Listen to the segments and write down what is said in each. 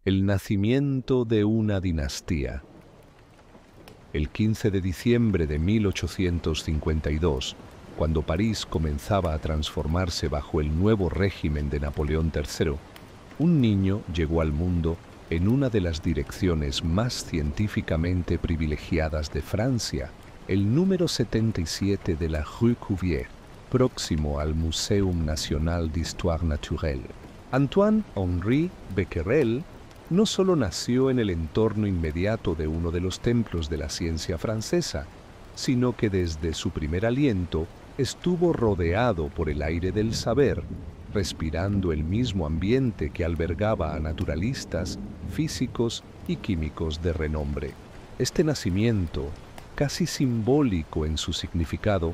El nacimiento de una dinastía. El 15 de diciembre de 1852, cuando París comenzaba a transformarse bajo el nuevo régimen de Napoleón III, un niño llegó al mundo en una de las direcciones más científicamente privilegiadas de Francia, el número 77 de la Rue Cuvier, próximo al Muséum National d'Histoire Naturelle. Antoine-Henri Becquerel no solo nació en el entorno inmediato de uno de los templos de la ciencia francesa, sino que desde su primer aliento estuvo rodeado por el aire del saber, respirando el mismo ambiente que albergaba a naturalistas, físicos y químicos de renombre. Este nacimiento, casi simbólico en su significado,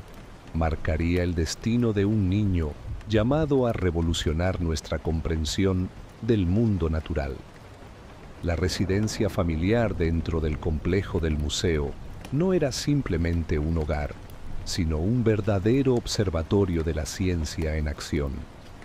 marcaría el destino de un niño llamado a revolucionar nuestra comprensión del mundo natural. La residencia familiar dentro del complejo del museo no era simplemente un hogar, sino un verdadero observatorio de la ciencia en acción.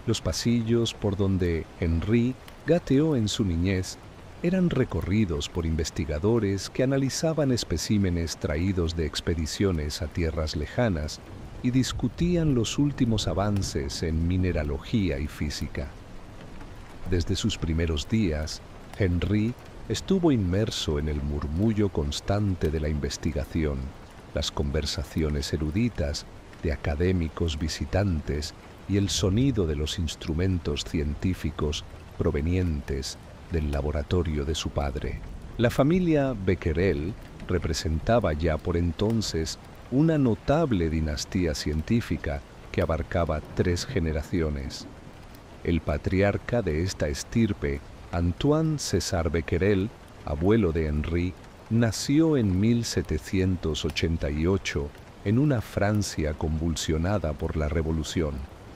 Los pasillos por donde Henri gateó en su niñez eran recorridos por investigadores que analizaban especímenes traídos de expediciones a tierras lejanas y discutían los últimos avances en mineralogía y física. Desde sus primeros días, Henri estuvo inmerso en el murmullo constante de la investigación, las conversaciones eruditas de académicos visitantes y el sonido de los instrumentos científicos provenientes del laboratorio de su padre. La familia Becquerel representaba ya por entonces una notable dinastía científica que abarcaba 3 generaciones. El patriarca de esta estirpe, Antoine César Becquerel, abuelo de Henri, nació en 1788 en una Francia convulsionada por la Revolución.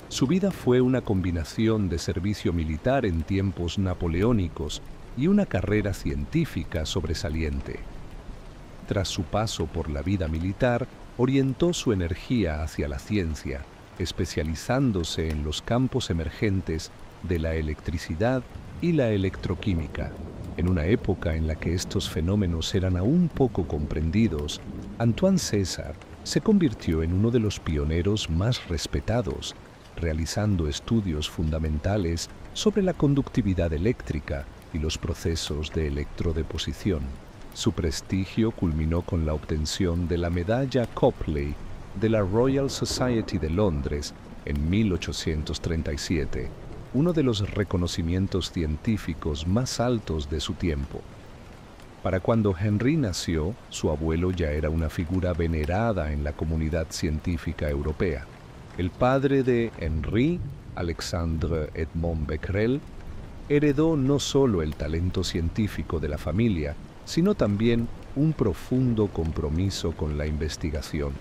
Su vida fue una combinación de servicio militar en tiempos napoleónicos y una carrera científica sobresaliente. Tras su paso por la vida militar, orientó su energía hacia la ciencia, especializándose en los campos emergentes de la electricidad y la electroquímica. En una época en la que estos fenómenos eran aún poco comprendidos, Antoine César se convirtió en uno de los pioneros más respetados, realizando estudios fundamentales sobre la conductividad eléctrica y los procesos de electrodeposición. Su prestigio culminó con la obtención de la medalla Copley de la Royal Society de Londres en 1837, uno de los reconocimientos científicos más altos de su tiempo. Para cuando Henri nació, su abuelo ya era una figura venerada en la comunidad científica europea. El padre de Henri, Alexandre Edmond Becquerel, heredó no solo el talento científico de la familia, sino también un profundo compromiso con la investigación.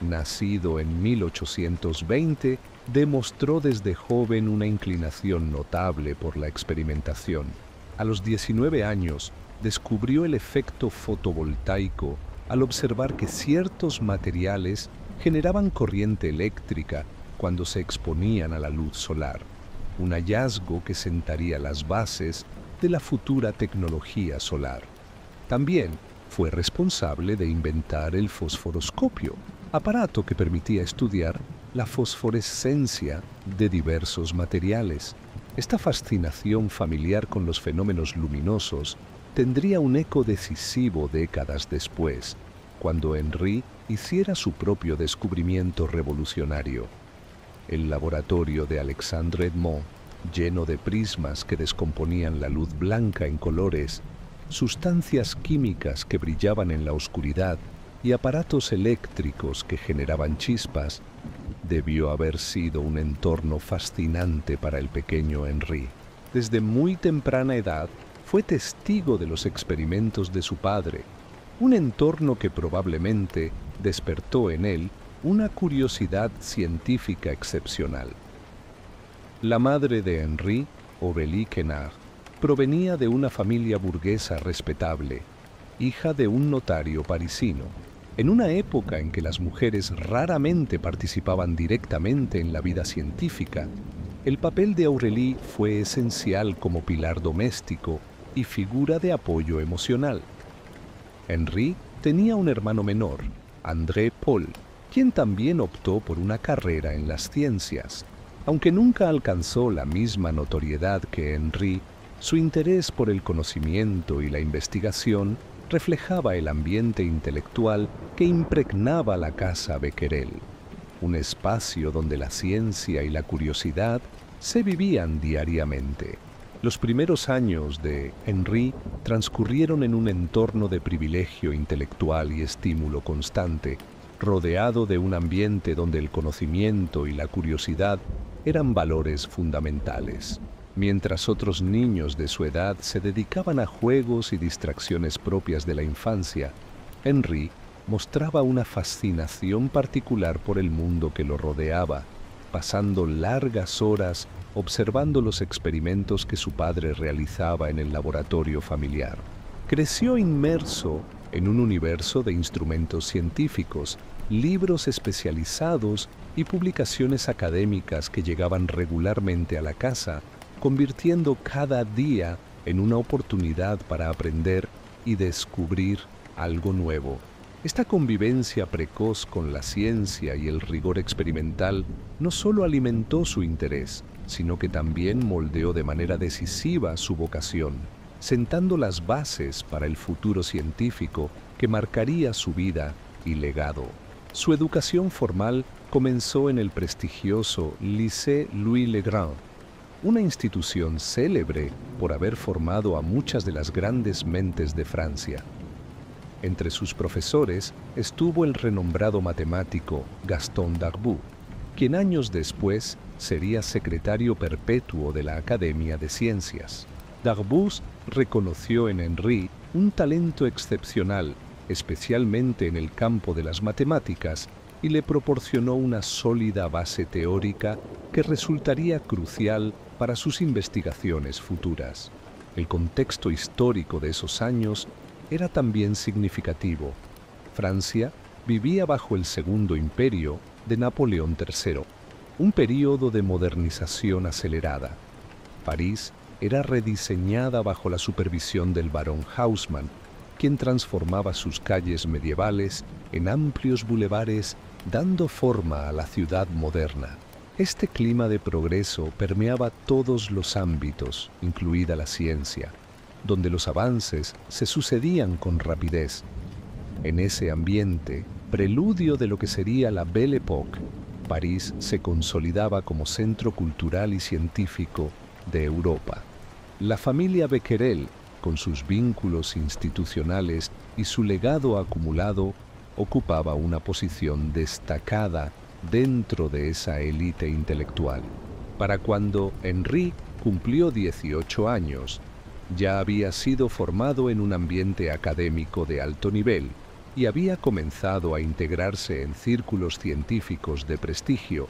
Nacido en 1820, demostró desde joven una inclinación notable por la experimentación. A los 19 años, descubrió el efecto fotovoltaico al observar que ciertos materiales generaban corriente eléctrica cuando se exponían a la luz solar, un hallazgo que sentaría las bases de la futura tecnología solar. También fue responsable de inventar el fosforoscopio, aparato que permitía estudiar la fosforescencia de diversos materiales. Esta fascinación familiar con los fenómenos luminosos tendría un eco decisivo décadas después, cuando Henri hiciera su propio descubrimiento revolucionario. El laboratorio de Alexandre Edmond, lleno de prismas que descomponían la luz blanca en colores, sustancias químicas que brillaban en la oscuridad y aparatos eléctricos que generaban chispas, debió haber sido un entorno fascinante para el pequeño Henri. Desde muy temprana edad fue testigo de los experimentos de su padre, un entorno que probablemente despertó en él una curiosidad científica excepcional. La madre de Henri, Aurélie Quenard, provenía de una familia burguesa respetable, hija de un notario parisino. En una época en que las mujeres raramente participaban directamente en la vida científica, el papel de Aurélie fue esencial como pilar doméstico y figura de apoyo emocional. Henri tenía un hermano menor, André Paul, quien también optó por una carrera en las ciencias. Aunque nunca alcanzó la misma notoriedad que Henri, su interés por el conocimiento y la investigación reflejaba el ambiente intelectual que impregnaba la casa Becquerel, un espacio donde la ciencia y la curiosidad se vivían diariamente. Los primeros años de Henri transcurrieron en un entorno de privilegio intelectual y estímulo constante, rodeado de un ambiente donde el conocimiento y la curiosidad eran valores fundamentales. Mientras otros niños de su edad se dedicaban a juegos y distracciones propias de la infancia, Henri mostraba una fascinación particular por el mundo que lo rodeaba, pasando largas horas observando los experimentos que su padre realizaba en el laboratorio familiar. Creció inmerso en un universo de instrumentos científicos, libros especializados y publicaciones académicas que llegaban regularmente a la casa, convirtiendo cada día en una oportunidad para aprender y descubrir algo nuevo. Esta convivencia precoz con la ciencia y el rigor experimental no solo alimentó su interés, sino que también moldeó de manera decisiva su vocación, sentando las bases para el futuro científico que marcaría su vida y legado. Su educación formal comenzó en el prestigioso Lycée Louis-le-Grand, una institución célebre por haber formado a muchas de las grandes mentes de Francia. Entre sus profesores estuvo el renombrado matemático Gaston Darboux, quien años después sería secretario perpetuo de la Academia de Ciencias. Darboux reconoció en Henri un talento excepcional, especialmente en el campo de las matemáticas, y le proporcionó una sólida base teórica que resultaría crucial para sus investigaciones futuras. El contexto histórico de esos años era también significativo. Francia vivía bajo el Segundo Imperio de Napoleón III, un período de modernización acelerada. París era rediseñada bajo la supervisión del barón Haussmann, quien transformaba sus calles medievales en amplios bulevares, dando forma a la ciudad moderna. Este clima de progreso permeaba todos los ámbitos, incluida la ciencia, donde los avances se sucedían con rapidez. En ese ambiente, preludio de lo que sería la Belle Époque, París se consolidaba como centro cultural y científico de Europa. La familia Becquerel, con sus vínculos institucionales y su legado acumulado, ocupaba una posición destacada dentro de esa élite intelectual. Para cuando Henri cumplió 18 años, ya había sido formado en un ambiente académico de alto nivel y había comenzado a integrarse en círculos científicos de prestigio,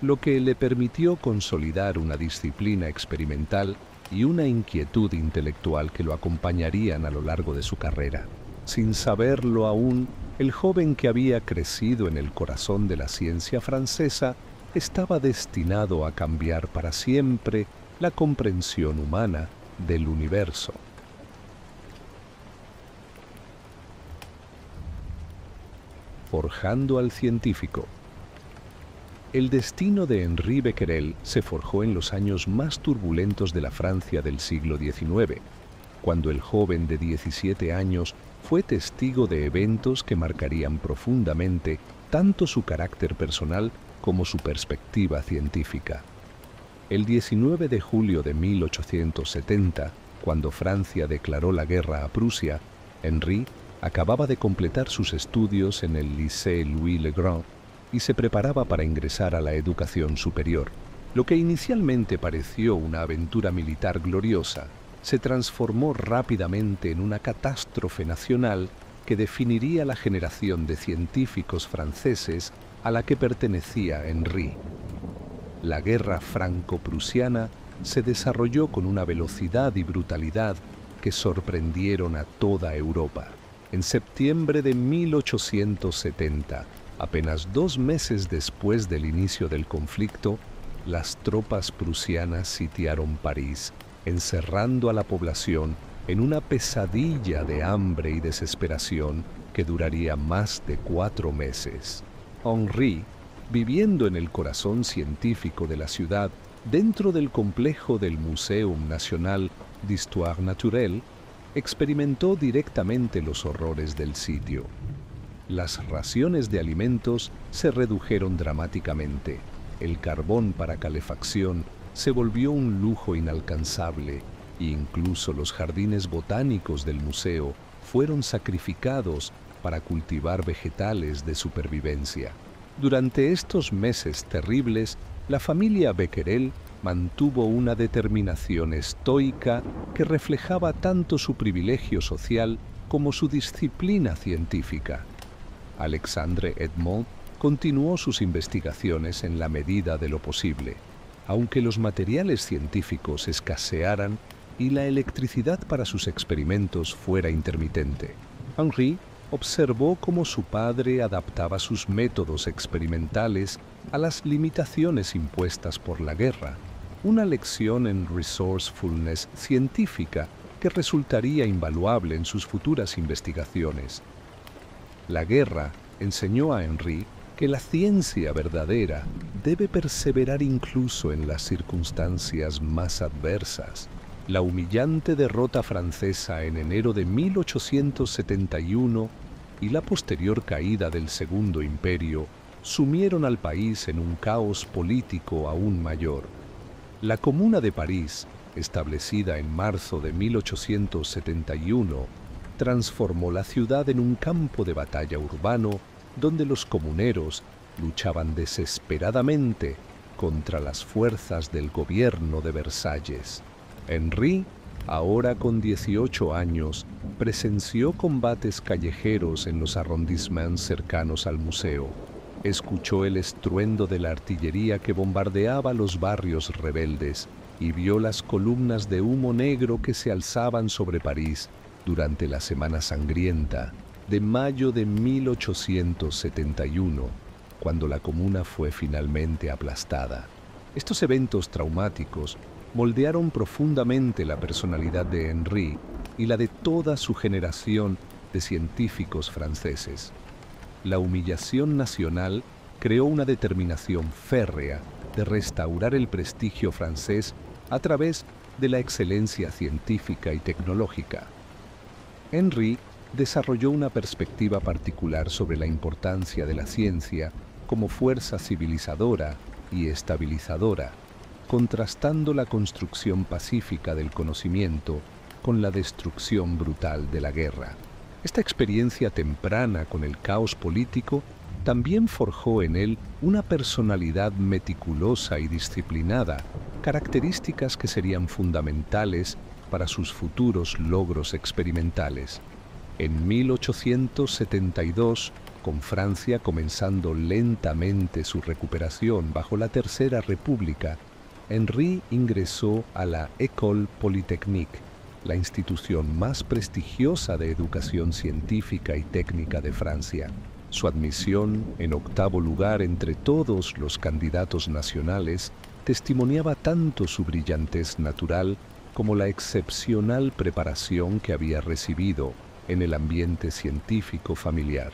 lo que le permitió consolidar una disciplina experimental y una inquietud intelectual que lo acompañarían a lo largo de su carrera. Sin saberlo aún, el joven que había crecido en el corazón de la ciencia francesa estaba destinado a cambiar para siempre la comprensión humana del universo. Forjando al científico. El destino de Henri Becquerel se forjó en los años más turbulentos de la Francia del siglo XIX, cuando el joven de 17 años fue testigo de eventos que marcarían profundamente tanto su carácter personal como su perspectiva científica. El 19 de julio de 1870, cuando Francia declaró la guerra a Prusia, Henri acababa de completar sus estudios en el Lycée Louis-le-Grand y se preparaba para ingresar a la educación superior. Lo que inicialmente pareció una aventura militar gloriosa, se transformó rápidamente en una catástrofe nacional que definiría la generación de científicos franceses a la que pertenecía Henri. La guerra franco-prusiana se desarrolló con una velocidad y brutalidad que sorprendieron a toda Europa. En septiembre de 1870, apenas 2 meses después del inicio del conflicto, las tropas prusianas sitiaron París, encerrando a la población en una pesadilla de hambre y desesperación que duraría más de 4 meses. Henri, viviendo en el corazón científico de la ciudad, dentro del complejo del Muséum National d'Histoire Naturelle, experimentó directamente los horrores del sitio. Las raciones de alimentos se redujeron dramáticamente. El carbón para calefacción se volvió un lujo inalcanzable e incluso los jardines botánicos del museo fueron sacrificados para cultivar vegetales de supervivencia. Durante estos meses terribles, la familia Becquerel mantuvo una determinación estoica que reflejaba tanto su privilegio social como su disciplina científica. Alexandre Edmond continuó sus investigaciones en la medida de lo posible, aunque los materiales científicos escasearan y la electricidad para sus experimentos fuera intermitente. Henri observó cómo su padre adaptaba sus métodos experimentales a las limitaciones impuestas por la guerra, una lección en resourcefulness científica que resultaría invaluable en sus futuras investigaciones. La guerra enseñó a Henri que la ciencia verdadera debe perseverar incluso en las circunstancias más adversas. La humillante derrota francesa en enero de 1871 y la posterior caída del Segundo Imperio sumieron al país en un caos político aún mayor. La Comuna de París, establecida en marzo de 1871, transformó la ciudad en un campo de batalla urbano donde los comuneros luchaban desesperadamente contra las fuerzas del gobierno de Versalles. Henri, ahora con 18 años, presenció combates callejeros en los arrondissements cercanos al museo. Escuchó el estruendo de la artillería que bombardeaba los barrios rebeldes y vio las columnas de humo negro que se alzaban sobre París durante la Semana Sangrienta de mayo de 1871, cuando la comuna fue finalmente aplastada. Estos eventos traumáticos moldearon profundamente la personalidad de Henri y la de toda su generación de científicos franceses. La humillación nacional creó una determinación férrea de restaurar el prestigio francés a través de la excelencia científica y tecnológica. Henri desarrolló una perspectiva particular sobre la importancia de la ciencia como fuerza civilizadora y estabilizadora, contrastando la construcción pacífica del conocimiento con la destrucción brutal de la guerra. Esta experiencia temprana con el caos político también forjó en él una personalidad meticulosa y disciplinada, características que serían fundamentales para sus futuros logros experimentales. En 1872, con Francia comenzando lentamente su recuperación bajo la Tercera República, Henri ingresó a la École Polytechnique, la institución más prestigiosa de educación científica y técnica de Francia. Su admisión, en 8º lugar entre todos los candidatos nacionales, testimoniaba tanto su brillantez natural como la excepcional preparación que había recibido en el ambiente científico familiar.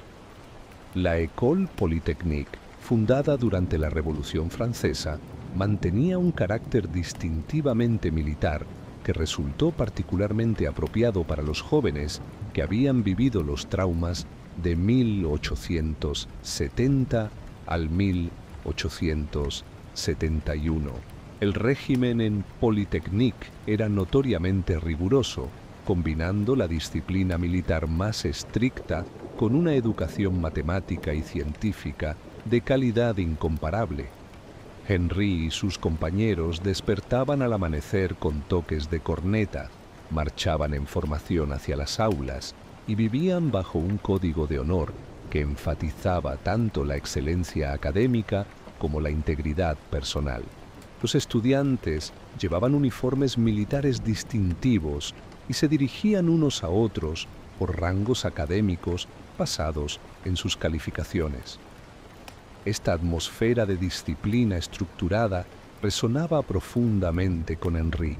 La École Polytechnique, fundada durante la Revolución Francesa, mantenía un carácter distintivamente militar que resultó particularmente apropiado para los jóvenes que habían vivido los traumas de 1870 al 1871. El régimen en Polytechnique era notoriamente riguroso, combinando la disciplina militar más estricta con una educación matemática y científica de calidad incomparable. Henri y sus compañeros despertaban al amanecer con toques de corneta, marchaban en formación hacia las aulas y vivían bajo un código de honor que enfatizaba tanto la excelencia académica como la integridad personal. Los estudiantes llevaban uniformes militares distintivos y se dirigían unos a otros por rangos académicos basados en sus calificaciones. Esta atmósfera de disciplina estructurada resonaba profundamente con Henri.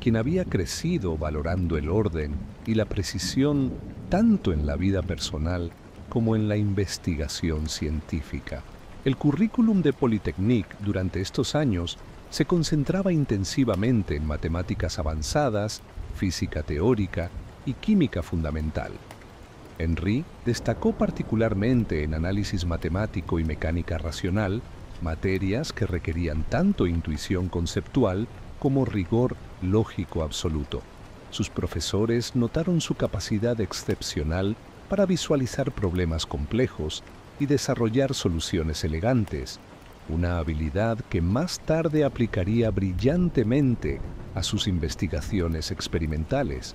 quien había crecido valorando el orden y la precisión tanto en la vida personal como en la investigación científica. El currículum de Polytechnique durante estos años se concentraba intensivamente en matemáticas avanzadas, física teórica y química fundamental. Henry destacó particularmente en análisis matemático y mecánica racional, materias que requerían tanto intuición conceptual como rigor lógico absoluto. Sus profesores notaron su capacidad excepcional para visualizar problemas complejos y desarrollar soluciones elegantes, una habilidad que más tarde aplicaría brillantemente a sus investigaciones experimentales.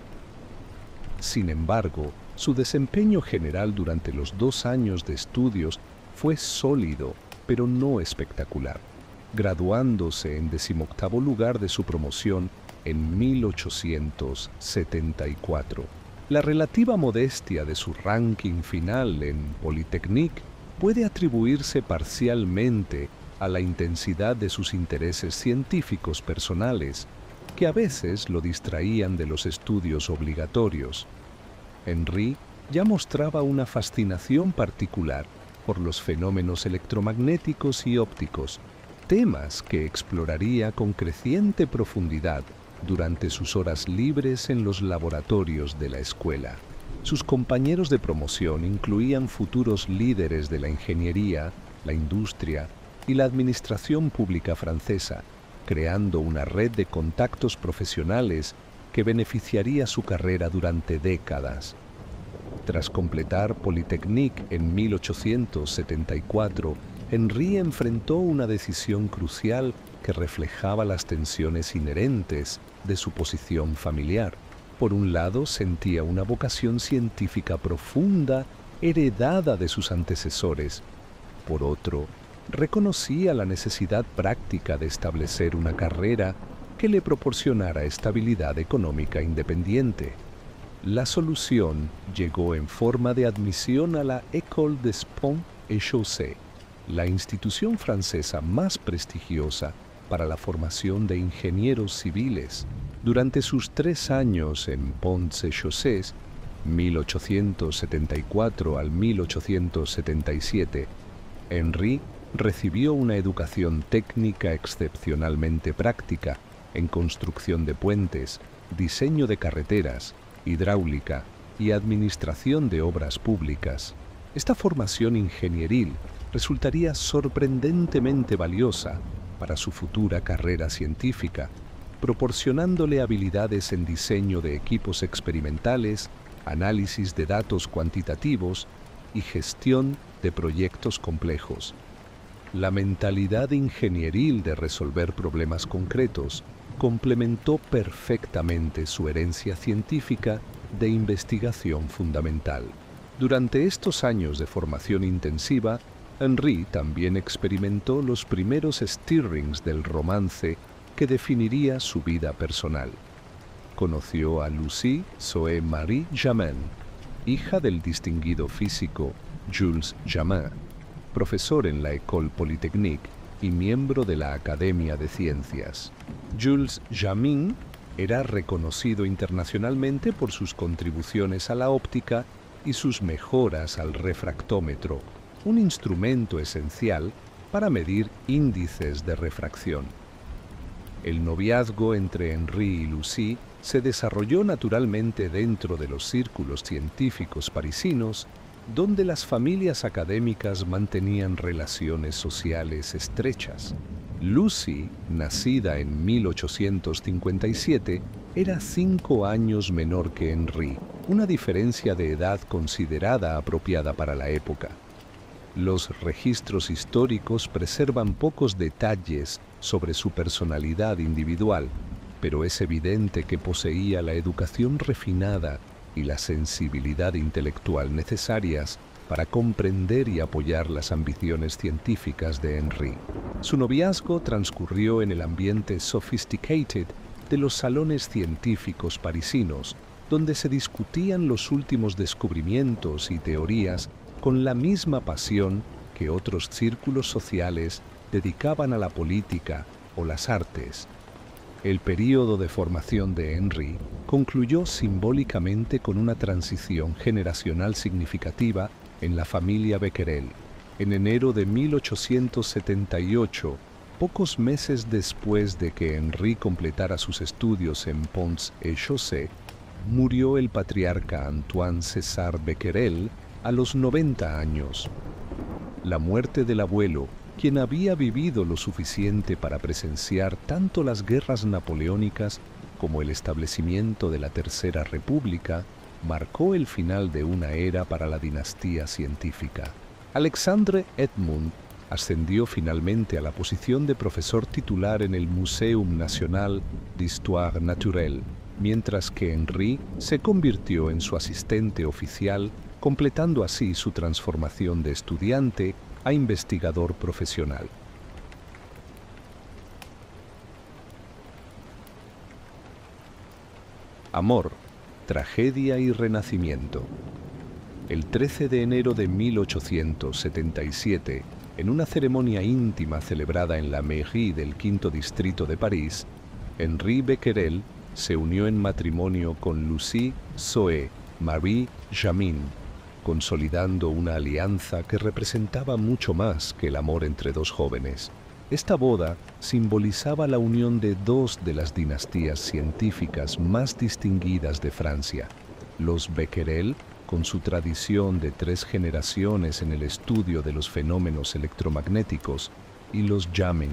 Sin embargo, su desempeño general durante los 2 años de estudios fue sólido, pero no espectacular, graduándose en 18º lugar de su promoción en 1874. La relativa modestia de su ranking final en Polytechnique puede atribuirse parcialmente a la intensidad de sus intereses científicos personales, que a veces lo distraían de los estudios obligatorios. Henry ya mostraba una fascinación particular por los fenómenos electromagnéticos y ópticos, temas que exploraría con creciente profundidad durante sus horas libres en los laboratorios de la escuela. Sus compañeros de promoción incluían futuros líderes de la ingeniería, la industria y la administración pública francesa, creando una red de contactos profesionales que beneficiaría su carrera durante décadas. Tras completar Polytechnique en 1874, Henry enfrentó una decisión crucial que reflejaba las tensiones inherentes de su posición familiar. Por un lado, sentía una vocación científica profunda heredada de sus antecesores. Por otro, reconocía la necesidad práctica de establecer una carrera que le proporcionara estabilidad económica independiente. La solución llegó en forma de admisión a la École des Ponts et Chaussées, la institución francesa más prestigiosa para la formación de ingenieros civiles. Durante sus 3 años en Ponts et Chaussées, 1874 al 1877, Henry recibió una educación técnica excepcionalmente práctica en construcción de puentes, diseño de carreteras, hidráulica y administración de obras públicas. Esta formación ingenieril resultaría sorprendentemente valiosa para su futura carrera científica, proporcionándole habilidades en diseño de equipos experimentales, análisis de datos cuantitativos y gestión de proyectos complejos. La mentalidad ingenieril de resolver problemas concretos complementó perfectamente su herencia científica de investigación fundamental. Durante estos años de formación intensiva, Henry también experimentó los primeros stirrings del romance que definiría su vida personal. Conoció a Lucie Zoé Marie Jamin, hija del distinguido físico Jules Jamin, profesor en la École Polytechnique y miembro de la Academia de Ciencias. Jules Jamin era reconocido internacionalmente por sus contribuciones a la óptica y sus mejoras al refractómetro, un instrumento esencial para medir índices de refracción. El noviazgo entre Henry y Lucie se desarrolló naturalmente dentro de los círculos científicos parisinos, donde las familias académicas mantenían relaciones sociales estrechas. Lucie, nacida en 1857, era 5 años menor que Henry, una diferencia de edad considerada apropiada para la época. Los registros históricos preservan pocos detalles sobre su personalidad individual, pero es evidente que poseía la educación refinada y la sensibilidad intelectual necesarias para comprender y apoyar las ambiciones científicas de Henry. Su noviazgo transcurrió en el ambiente sophisticated de los salones científicos parisinos, donde se discutían los últimos descubrimientos y teorías con la misma pasión que otros círculos sociales dedicaban a la política o las artes. El período de formación de Henri concluyó simbólicamente con una transición generacional significativa en la familia Becquerel. En enero de 1878, pocos meses después de que Henri completara sus estudios en Ponts-et-Chaussée, murió el patriarca Antoine César Becquerel a los 90 años. La muerte del abuelo, quien había vivido lo suficiente para presenciar tanto las guerras napoleónicas como el establecimiento de la Tercera República, marcó el final de una era para la dinastía científica. Alexandre Edmond ascendió finalmente a la posición de profesor titular en el Muséum National d'Histoire Naturelle, mientras que Henri se convirtió en su asistente oficial, completando así su transformación de estudiante a investigador profesional. Amor, tragedia y renacimiento. El 13 de enero de 1877, en una ceremonia íntima celebrada en la Mairie del Quinto Distrito de París, Henri Becquerel se unió en matrimonio con Lucie Zoé Marie Jamin, consolidando una alianza que representaba mucho más que el amor entre dos jóvenes. Esta boda simbolizaba la unión de dos de las dinastías científicas más distinguidas de Francia: los Becquerel, con su tradición de 3 generaciones en el estudio de los fenómenos electromagnéticos, y los Jamin,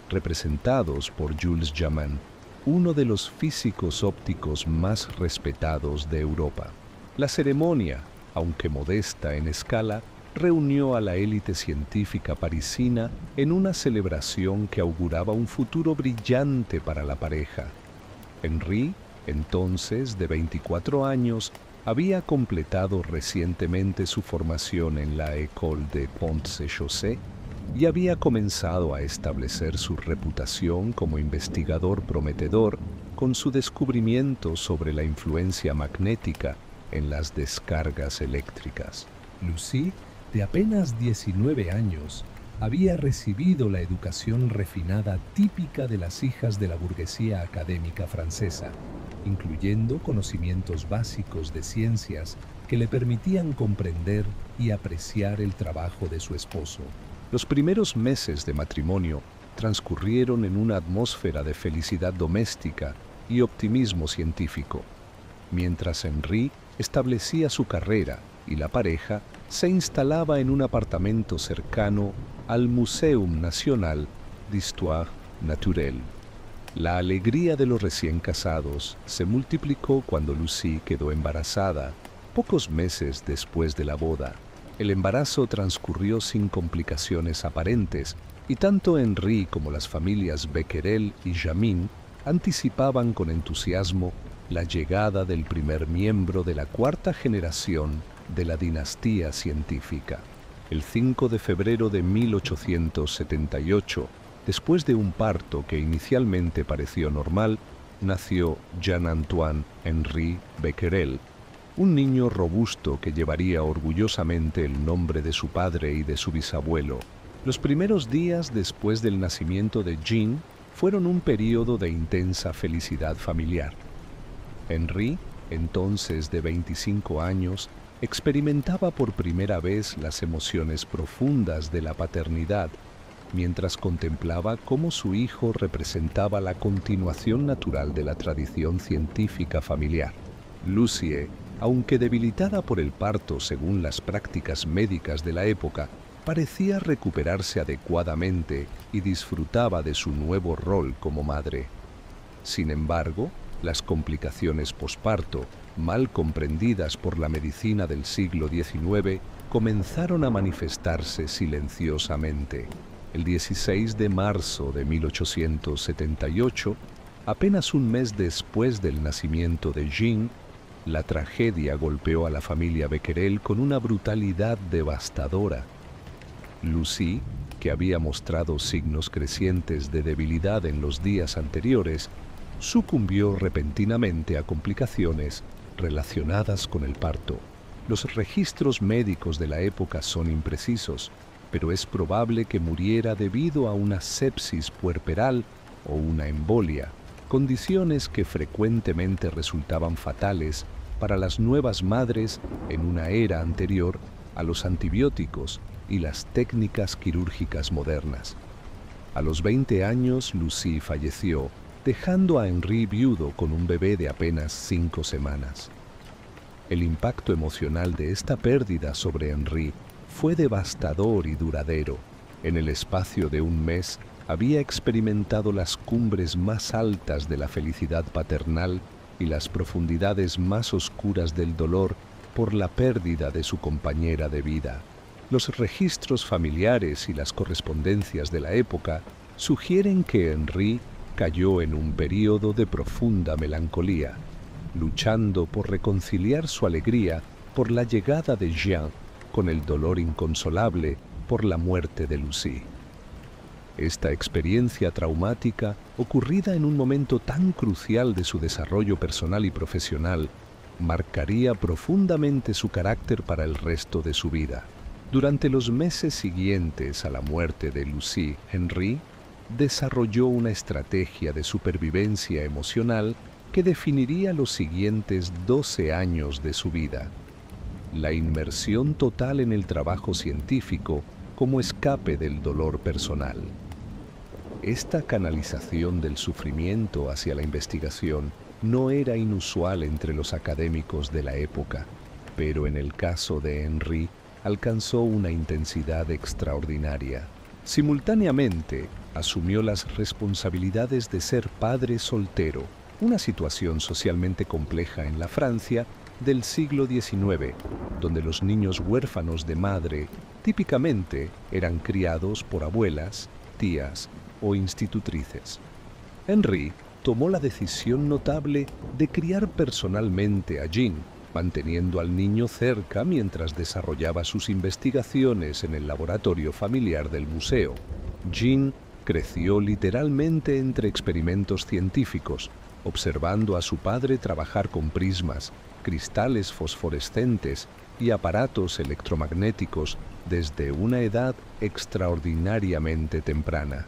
representados por Jules Jamin, uno de los físicos ópticos más respetados de Europa. La ceremonia, aunque modesta en escala, reunió a la élite científica parisina en una celebración que auguraba un futuro brillante para la pareja. Henri, entonces de 24 años, había completado recientemente su formación en la École de Ponts-et-Chaussée y había comenzado a establecer su reputación como investigador prometedor con su descubrimiento sobre la influencia magnética en las descargas eléctricas. Lucie, de apenas 19 años, había recibido la educación refinada típica de las hijas de la burguesía académica francesa, incluyendo conocimientos básicos de ciencias que le permitían comprender y apreciar el trabajo de su esposo. Los primeros meses de matrimonio transcurrieron en una atmósfera de felicidad doméstica y optimismo científico. Mientras Henri establecía su carrera y la pareja se instalaba en un apartamento cercano al Muséum National d'Histoire Naturelle. La alegría de los recién casados se multiplicó cuando Lucie quedó embarazada, pocos meses después de la boda. El embarazo transcurrió sin complicaciones aparentes y tanto Henri como las familias Becquerel y Jamin anticipaban con entusiasmo la llegada del primer miembro de la 4ª generación de la dinastía científica. El 5 de febrero de 1878, después de un parto que inicialmente pareció normal, nació Jean-Antoine Henri Becquerel, un niño robusto que llevaría orgullosamente el nombre de su padre y de su bisabuelo. Los primeros días después del nacimiento de Jean fueron un período de intensa felicidad familiar. Henri, entonces de 25 años, experimentaba por primera vez las emociones profundas de la paternidad, mientras contemplaba cómo su hijo representaba la continuación natural de la tradición científica familiar. Lucie, aunque debilitada por el parto según las prácticas médicas de la época, parecía recuperarse adecuadamente y disfrutaba de su nuevo rol como madre. Sin embargo, las complicaciones posparto, mal comprendidas por la medicina del siglo XIX, comenzaron a manifestarse silenciosamente. El 16 de marzo de 1878, apenas un mes después del nacimiento de Jean, la tragedia golpeó a la familia Becquerel con una brutalidad devastadora. Lucie, que había mostrado signos crecientes de debilidad en los días anteriores, sucumbió repentinamente a complicaciones relacionadas con el parto. Los registros médicos de la época son imprecisos, pero es probable que muriera debido a una sepsis puerperal o una embolia. condiciones que frecuentemente resultaban fatales para las nuevas madres en una era anterior a los antibióticos y las técnicas quirúrgicas modernas. A los 20 años, Lucie falleció, dejando a Henri viudo con un bebé de apenas 5 semanas. El impacto emocional de esta pérdida sobre Henri fue devastador y duradero. En el espacio de un mes, había experimentado las cumbres más altas de la felicidad paternal y las profundidades más oscuras del dolor por la pérdida de su compañera de vida. Los registros familiares y las correspondencias de la época sugieren que Henri cayó en un período de profunda melancolía, luchando por reconciliar su alegría por la llegada de Jean con el dolor inconsolable por la muerte de Lucie. Esta experiencia traumática, ocurrida en un momento tan crucial de su desarrollo personal y profesional, marcaría profundamente su carácter para el resto de su vida. Durante los meses siguientes a la muerte de Lucie, Henri desarrolló una estrategia de supervivencia emocional que definiría los siguientes 12 años de su vida. La inmersión total en el trabajo científico como escape del dolor personal. Esta canalización del sufrimiento hacia la investigación no era inusual entre los académicos de la época, pero en el caso de Henri alcanzó una intensidad extraordinaria. Simultáneamente, asumió las responsabilidades de ser padre soltero, una situación socialmente compleja en la Francia del siglo XIX, donde los niños huérfanos de madre típicamente eran criados por abuelas, tías o institutrices. Henri tomó la decisión notable de criar personalmente a Jean, manteniendo al niño cerca mientras desarrollaba sus investigaciones en el laboratorio familiar del museo. Jean creció literalmente entre experimentos científicos, observando a su padre trabajar con prismas, cristales fosforescentes y aparatos electromagnéticos desde una edad extraordinariamente temprana.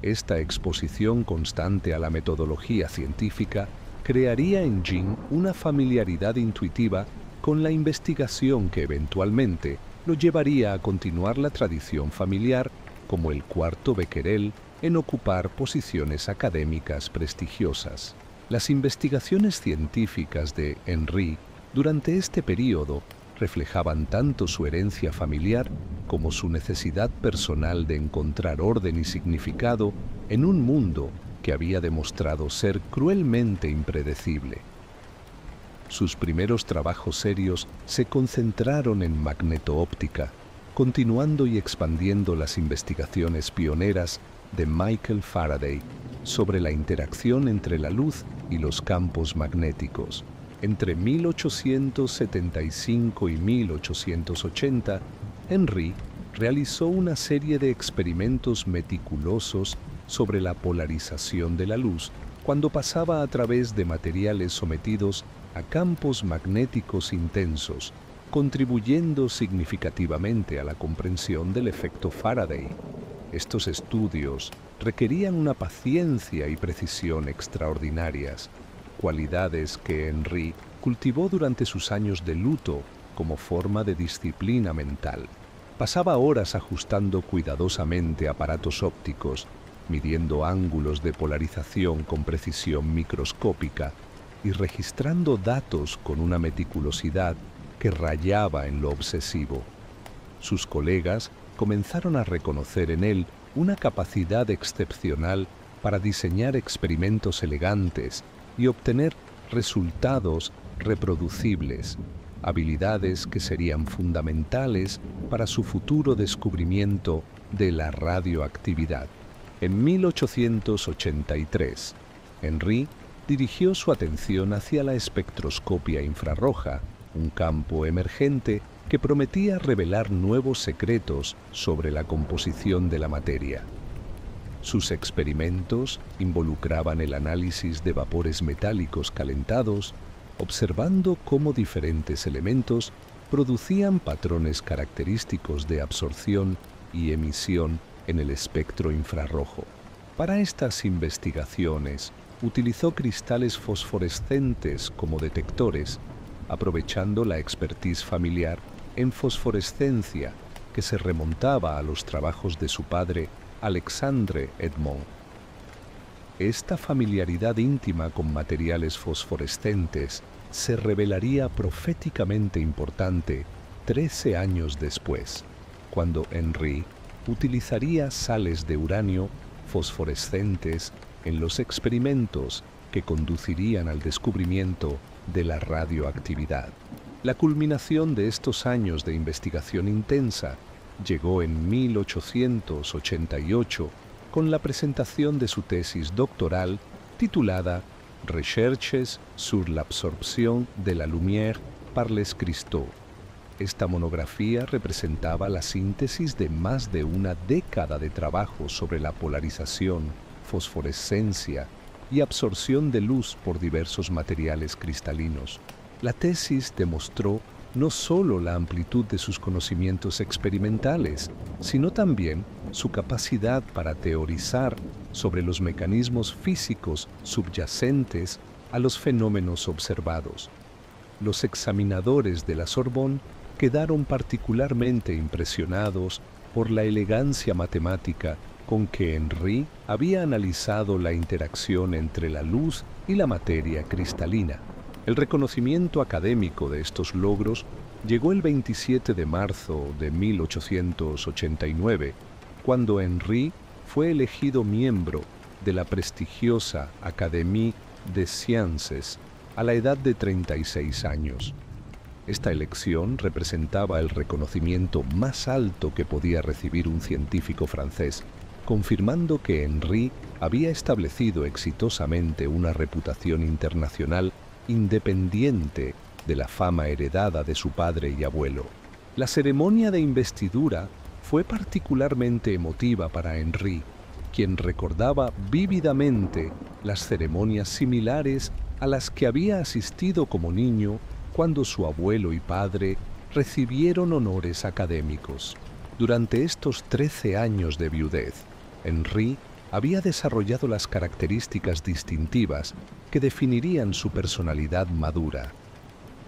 Esta exposición constante a la metodología científica crearía en Jean una familiaridad intuitiva con la investigación que eventualmente lo llevaría a continuar la tradición familiar como el cuarto Becquerel en ocupar posiciones académicas prestigiosas. Las investigaciones científicas de Henri durante este período reflejaban tanto su herencia familiar como su necesidad personal de encontrar orden y significado en un mundo que había demostrado ser cruelmente impredecible. Sus primeros trabajos serios se concentraron en magnetoóptica, continuando y expandiendo las investigaciones pioneras de Michael Faraday sobre la interacción entre la luz y los campos magnéticos. Entre 1875 y 1880, Henri realizó una serie de experimentos meticulosos sobre la polarización de la luz cuando pasaba a través de materiales sometidos a campos magnéticos intensos, contribuyendo significativamente a la comprensión del efecto Faraday. Estos estudios requerían una paciencia y precisión extraordinarias, cualidades que Henri cultivó durante sus años de luto como forma de disciplina mental. Pasaba horas ajustando cuidadosamente aparatos ópticos, midiendo ángulos de polarización con precisión microscópica y registrando datos con una meticulosidad que rayaba en lo obsesivo. Sus colegas comenzaron a reconocer en él una capacidad excepcional para diseñar experimentos elegantes y obtener resultados reproducibles, habilidades que serían fundamentales para su futuro descubrimiento de la radioactividad. En 1883, Henri dirigió su atención hacia la espectroscopia infrarroja, un campo emergente que prometía revelar nuevos secretos sobre la composición de la materia. Sus experimentos involucraban el análisis de vapores metálicos calentados, observando cómo diferentes elementos producían patrones característicos de absorción y emisión en el espectro infrarrojo. Para estas investigaciones, utilizó cristales fosforescentes como detectores, aprovechando la expertise familiar en fosforescencia que se remontaba a los trabajos de su padre, Alexandre Edmond. Esta familiaridad íntima con materiales fosforescentes se revelaría proféticamente importante 13 años después, cuando Henry utilizaría sales de uranio fosforescentes en los experimentos que conducirían al descubrimiento de la radioactividad. La culminación de estos años de investigación intensa llegó en 1888 con la presentación de su tesis doctoral titulada Recherches sur l'absorption de la lumière par les cristaux. Esta monografía representaba la síntesis de más de una década de trabajo sobre la polarización, fosforescencia y absorción de luz por diversos materiales cristalinos. La tesis demostró no solo la amplitud de sus conocimientos experimentales, sino también su capacidad para teorizar sobre los mecanismos físicos subyacentes a los fenómenos observados. Los examinadores de la Sorbonne quedaron particularmente impresionados por la elegancia matemática con que Henry había analizado la interacción entre la luz y la materia cristalina. El reconocimiento académico de estos logros llegó el 27 de marzo de 1889, cuando Henry fue elegido miembro de la prestigiosa Académie des Sciences a la edad de 36 años. Esta elección representaba el reconocimiento más alto que podía recibir un científico francés, confirmando que Henry había establecido exitosamente una reputación internacional independiente de la fama heredada de su padre y abuelo. La ceremonia de investidura fue particularmente emotiva para Henry, quien recordaba vívidamente las ceremonias similares a las que había asistido como niño cuando su abuelo y padre recibieron honores académicos. Durante estos 13 años de viudez, Henry había desarrollado las características distintivas que definirían su personalidad madura.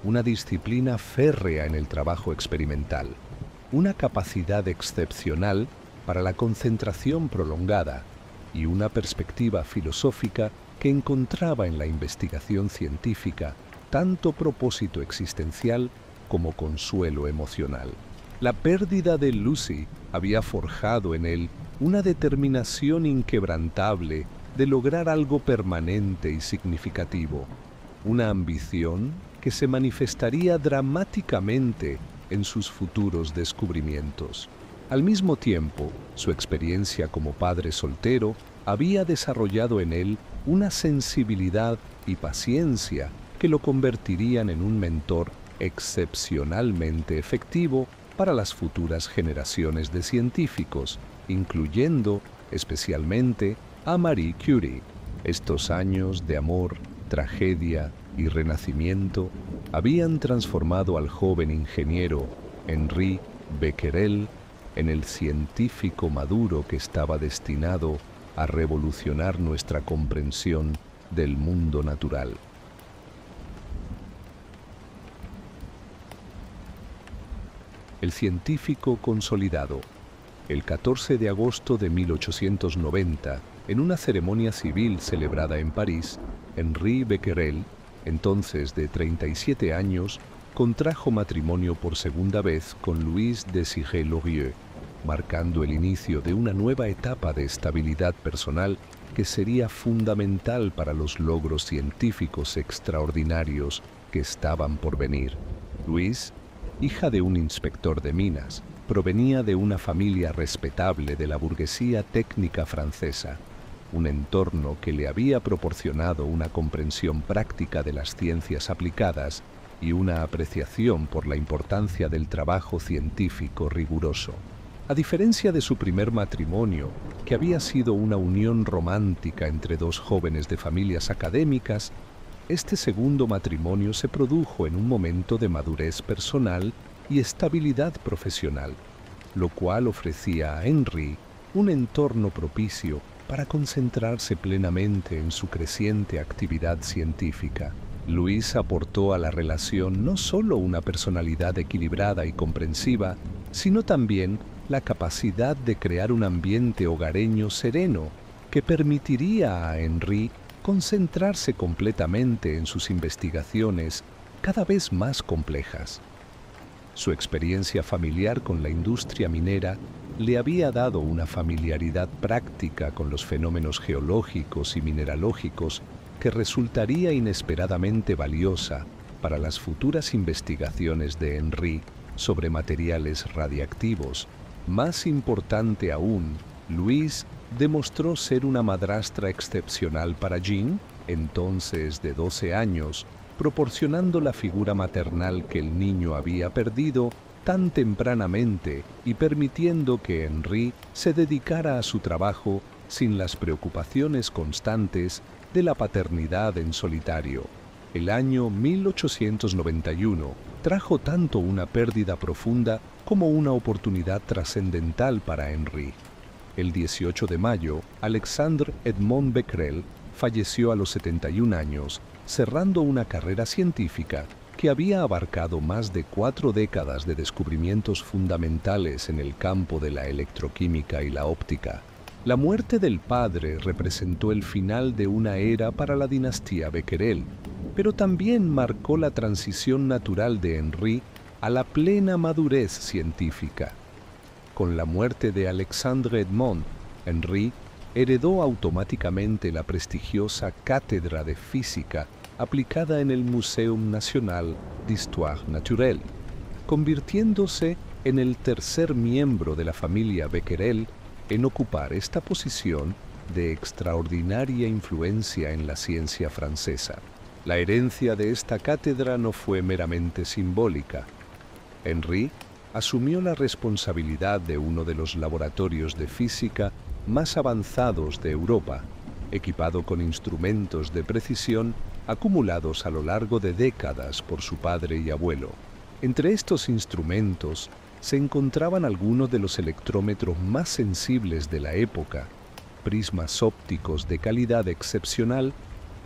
Una disciplina férrea en el trabajo experimental, una capacidad excepcional para la concentración prolongada y una perspectiva filosófica que encontraba en la investigación científica tanto propósito existencial como consuelo emocional. La pérdida de Lucy había forjado en él una determinación inquebrantable de lograr algo permanente y significativo, una ambición que se manifestaría dramáticamente en sus futuros descubrimientos. Al mismo tiempo, su experiencia como padre soltero había desarrollado en él una sensibilidad y paciencia que lo convertirían en un mentor excepcionalmente efectivo para las futuras generaciones de científicos, incluyendo especialmente a Marie Curie. Estos años de amor, tragedia y renacimiento habían transformado al joven ingeniero Henri Becquerel en el científico maduro que estaba destinado a revolucionar nuestra comprensión del mundo natural. El científico consolidado. El 14 de agosto de 1890, en una ceremonia civil celebrada en París, Henri Becquerel, entonces de 37 años, contrajo matrimonio por segunda vez con Louise Désirée-Lorieux, marcando el inicio de una nueva etapa de estabilidad personal que sería fundamental para los logros científicos extraordinarios que estaban por venir. Louise, hija de un inspector de minas, provenía de una familia respetable de la burguesía técnica francesa, un entorno que le había proporcionado una comprensión práctica de las ciencias aplicadas y una apreciación por la importancia del trabajo científico riguroso. A diferencia de su primer matrimonio, que había sido una unión romántica entre dos jóvenes de familias académicas, este segundo matrimonio se produjo en un momento de madurez personal y estabilidad profesional, lo cual ofrecía a Henry un entorno propicio para concentrarse plenamente en su creciente actividad científica. Louis aportó a la relación no solo una personalidad equilibrada y comprensiva, sino también la capacidad de crear un ambiente hogareño sereno que permitiría a Henri concentrarse completamente en sus investigaciones cada vez más complejas. Su experiencia familiar con la industria minera le había dado una familiaridad práctica con los fenómenos geológicos y mineralógicos que resultaría inesperadamente valiosa para las futuras investigaciones de Henri sobre materiales radiactivos. Más importante aún, Louise demostró ser una madrastra excepcional para Jean, entonces de 12 años, proporcionando la figura maternal que el niño había perdido tan tempranamente y permitiendo que Henri se dedicara a su trabajo sin las preocupaciones constantes de la paternidad en solitario. El año 1891 trajo tanto una pérdida profunda como una oportunidad trascendental para Henri. El 18 de mayo, Alexandre Edmond Becquerel falleció a los 71 años, cerrando una carrera científica que había abarcado más de 4 décadas de descubrimientos fundamentales en el campo de la electroquímica y la óptica. La muerte del padre representó el final de una era para la dinastía Becquerel, pero también marcó la transición natural de Henri a la plena madurez científica. Con la muerte de Alexandre Edmond, Henri heredó automáticamente la prestigiosa cátedra de física aplicada en el Muséum National d'Histoire Naturelle, convirtiéndose en el tercer miembro de la familia Becquerel en ocupar esta posición de extraordinaria influencia en la ciencia francesa. La herencia de esta cátedra no fue meramente simbólica. Henri asumió la responsabilidad de uno de los laboratorios de física más avanzados de Europa, equipado con instrumentos de precisión acumulados a lo largo de décadas por su padre y abuelo. Entre estos instrumentos se encontraban algunos de los electrómetros más sensibles de la época, prismas ópticos de calidad excepcional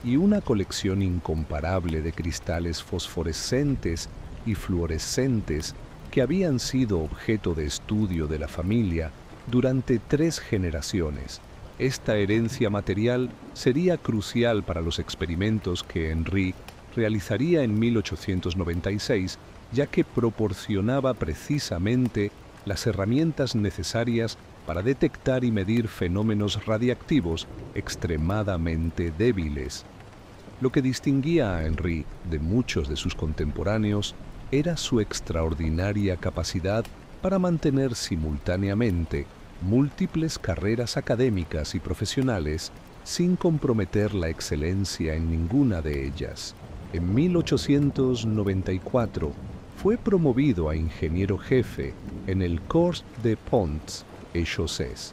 y una colección incomparable de cristales fosforescentes y fluorescentes que habían sido objeto de estudio de la familia durante 3 generaciones. Esta herencia material sería crucial para los experimentos que Henri realizaría en 1896, ya que proporcionaba precisamente las herramientas necesarias para detectar y medir fenómenos radiactivos extremadamente débiles. Lo que distinguía a Henri de muchos de sus contemporáneos era su extraordinaria capacidad para mantener simultáneamente múltiples carreras académicas y profesionales sin comprometer la excelencia en ninguna de ellas. En 1894 fue promovido a ingeniero jefe en el Corps de Ponts et Chaussées,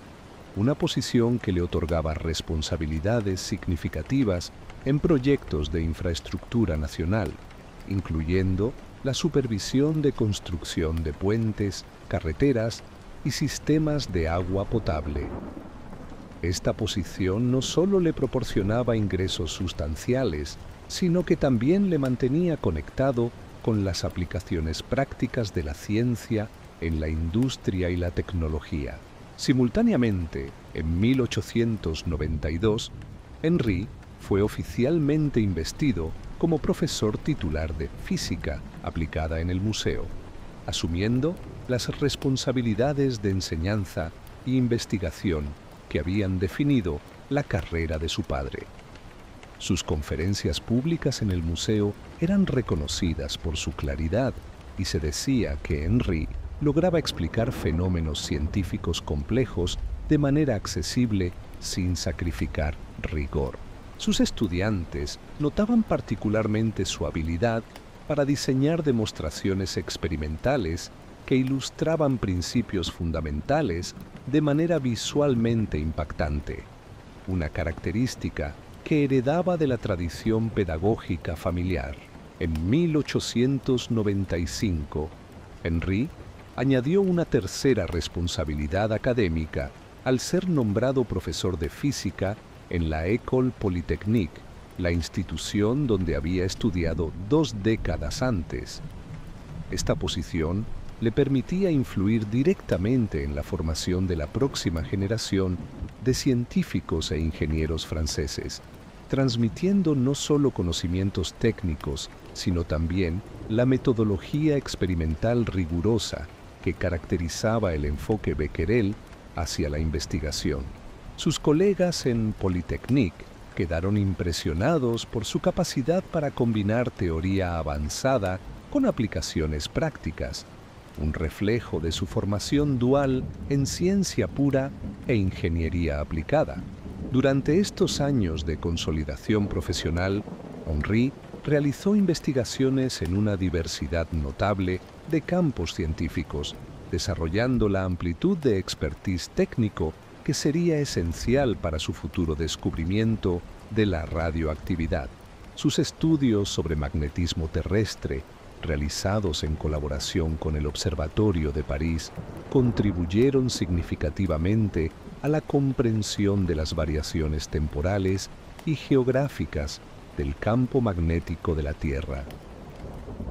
una posición que le otorgaba responsabilidades significativas en proyectos de infraestructura nacional, incluyendo la supervisión de construcción de puentes, carreteras y sistemas de agua potable. Esta posición no solo le proporcionaba ingresos sustanciales, sino que también le mantenía conectado con las aplicaciones prácticas de la ciencia en la industria y la tecnología. Simultáneamente, en 1892, Henri fue oficialmente investido como profesor titular de física aplicada en el museo, asumiendo las responsabilidades de enseñanza e investigación que habían definido la carrera de su padre. Sus conferencias públicas en el museo eran reconocidas por su claridad y se decía que Henri lograba explicar fenómenos científicos complejos de manera accesible sin sacrificar rigor. Sus estudiantes notaban particularmente su habilidad para diseñar demostraciones experimentales que ilustraban principios fundamentales de manera visualmente impactante, una característica que heredaba de la tradición pedagógica familiar. En 1895, Henri añadió una tercera responsabilidad académica al ser nombrado profesor de física en la École Polytechnique, la institución donde había estudiado 2 décadas antes. Esta posición le permitía influir directamente en la formación de la próxima generación de científicos e ingenieros franceses, transmitiendo no solo conocimientos técnicos, sino también la metodología experimental rigurosa que caracterizaba el enfoque Becquerel hacia la investigación. Sus colegas en Polytechnique quedaron impresionados por su capacidad para combinar teoría avanzada con aplicaciones prácticas, un reflejo de su formación dual en ciencia pura e ingeniería aplicada. Durante estos años de consolidación profesional, Henri realizó investigaciones en una diversidad notable de campos científicos, desarrollando la amplitud de expertise técnico que sería esencial para su futuro descubrimiento de la radioactividad. Sus estudios sobre magnetismo terrestre, realizados en colaboración con el Observatorio de París, contribuyeron significativamente a la comprensión de las variaciones temporales y geográficas del campo magnético de la Tierra.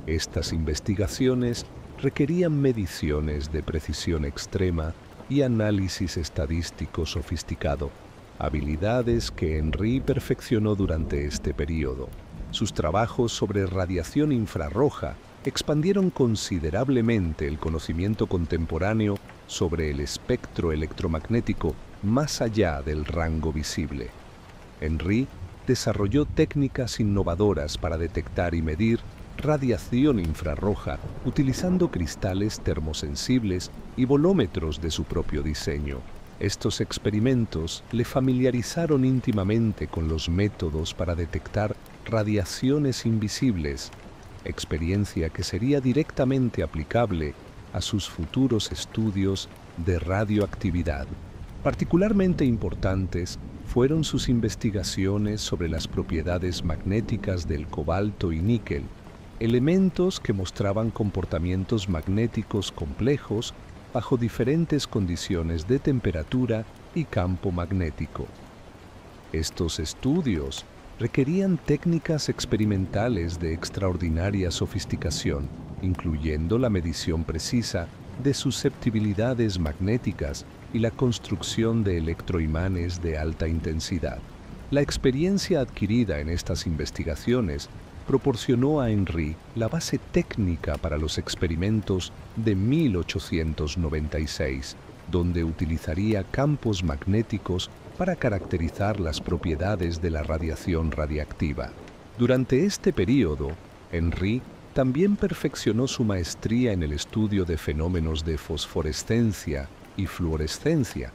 Estas investigaciones requerían mediciones de precisión extrema y análisis estadístico sofisticado, habilidades que Henri perfeccionó durante este período. Sus trabajos sobre radiación infrarroja expandieron considerablemente el conocimiento contemporáneo sobre el espectro electromagnético más allá del rango visible. Henri desarrolló técnicas innovadoras para detectar y medir radiación infrarroja utilizando cristales termosensibles y volómetros de su propio diseño. Estos experimentos le familiarizaron íntimamente con los métodos para detectar radiaciones invisibles, experiencia que sería directamente aplicable a sus futuros estudios de radioactividad. Particularmente importantes fueron sus investigaciones sobre las propiedades magnéticas del cobalto y níquel, elementos que mostraban comportamientos magnéticos complejos bajo diferentes condiciones de temperatura y campo magnético. Estos estudios requerían técnicas experimentales de extraordinaria sofisticación, incluyendo la medición precisa de susceptibilidades magnéticas y la construcción de electroimanes de alta intensidad. La experiencia adquirida en estas investigaciones proporcionó a Henri la base técnica para los experimentos de 1896, donde utilizaría campos magnéticos para caracterizar las propiedades de la radiación radiactiva. Durante este período, Henri también perfeccionó su maestría en el estudio de fenómenos de fosforescencia y fluorescencia,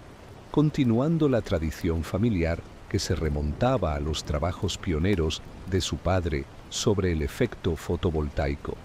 continuando la tradición familiar que se remontaba a los trabajos pioneros de su padre sobre el efecto fotovoltaico.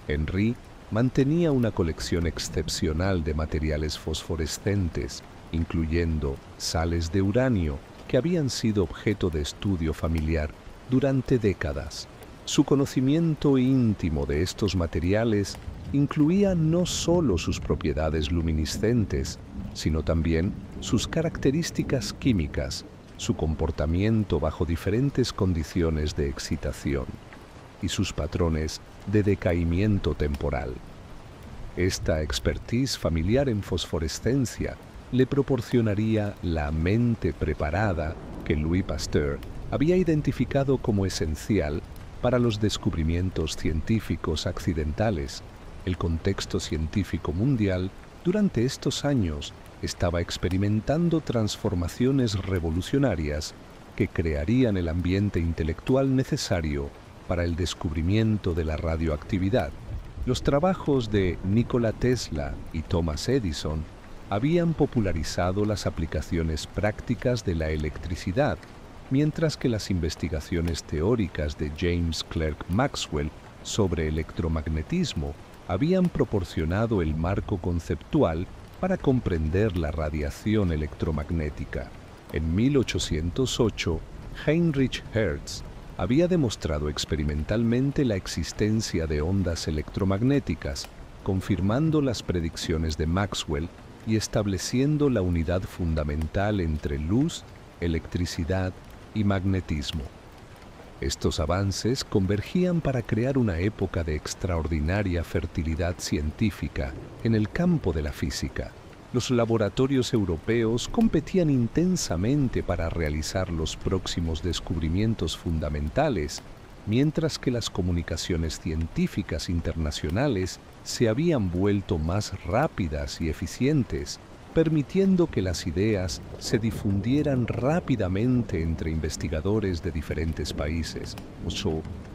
Henri mantenía una colección excepcional de materiales fosforescentes, incluyendo sales de uranio que habían sido objeto de estudio familiar durante décadas. Su conocimiento íntimo de estos materiales incluía no solo sus propiedades luminiscentes, sino también sus características químicas, su comportamiento bajo diferentes condiciones de excitación y sus patrones de decaimiento temporal. Esta expertise familiar en fosforescencia le proporcionaría la mente preparada que Louis Pasteur había identificado como esencial para los descubrimientos científicos accidentales. El contexto científico mundial durante estos años estaba experimentando transformaciones revolucionarias que crearían el ambiente intelectual necesario para el descubrimiento de la radioactividad. Los trabajos de Nikola Tesla y Thomas Edison habían popularizado las aplicaciones prácticas de la electricidad, mientras que las investigaciones teóricas de James Clerk Maxwell sobre electromagnetismo habían proporcionado el marco conceptual para comprender la radiación electromagnética. En 1808, Heinrich Hertz había demostrado experimentalmente la existencia de ondas electromagnéticas, confirmando las predicciones de Maxwell y estableciendo la unidad fundamental entre luz, electricidad y magnetismo. Estos avances convergían para crear una época de extraordinaria fertilidad científica en el campo de la física. Los laboratorios europeos competían intensamente para realizar los próximos descubrimientos fundamentales, mientras que las comunicaciones científicas internacionales se habían vuelto más rápidas y eficientes, permitiendo que las ideas se difundieran rápidamente entre investigadores de diferentes países.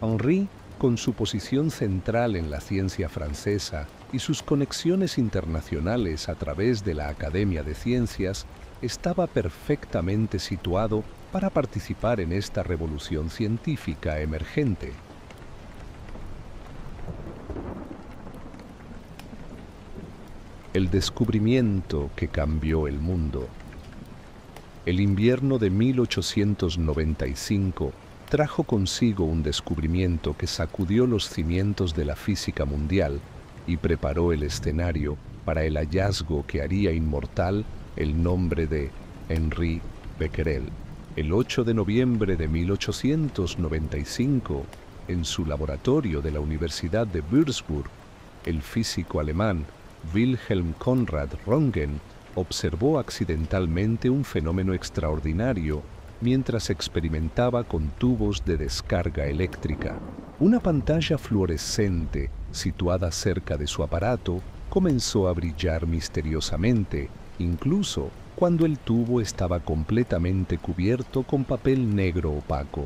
Henri, con su posición central en la ciencia francesa y sus conexiones internacionales a través de la Academia de Ciencias, estaba perfectamente situado para participar en esta revolución científica emergente. El descubrimiento que cambió el mundo. El invierno de 1895 trajo consigo un descubrimiento que sacudió los cimientos de la física mundial y preparó el escenario para el hallazgo que haría inmortal el nombre de Henri Becquerel. El 8 de noviembre de 1895, en su laboratorio de la Universidad de Würzburg, el físico alemán Wilhelm Conrad Röntgen observó accidentalmente un fenómeno extraordinario mientras experimentaba con tubos de descarga eléctrica. Una pantalla fluorescente situada cerca de su aparato comenzó a brillar misteriosamente, incluso cuando el tubo estaba completamente cubierto con papel negro opaco.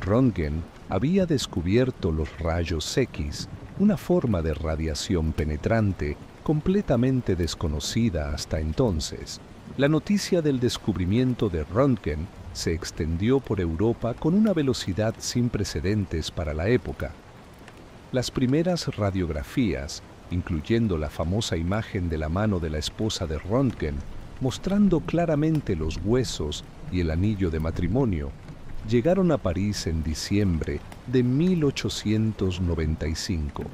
Röntgen había descubierto los rayos X, una forma de radiación penetrante completamente desconocida hasta entonces. La noticia del descubrimiento de Röntgen se extendió por Europa con una velocidad sin precedentes para la época. Las primeras radiografías, incluyendo la famosa imagen de la mano de la esposa de Röntgen, mostrando claramente los huesos y el anillo de matrimonio, llegaron a París en diciembre de 1895,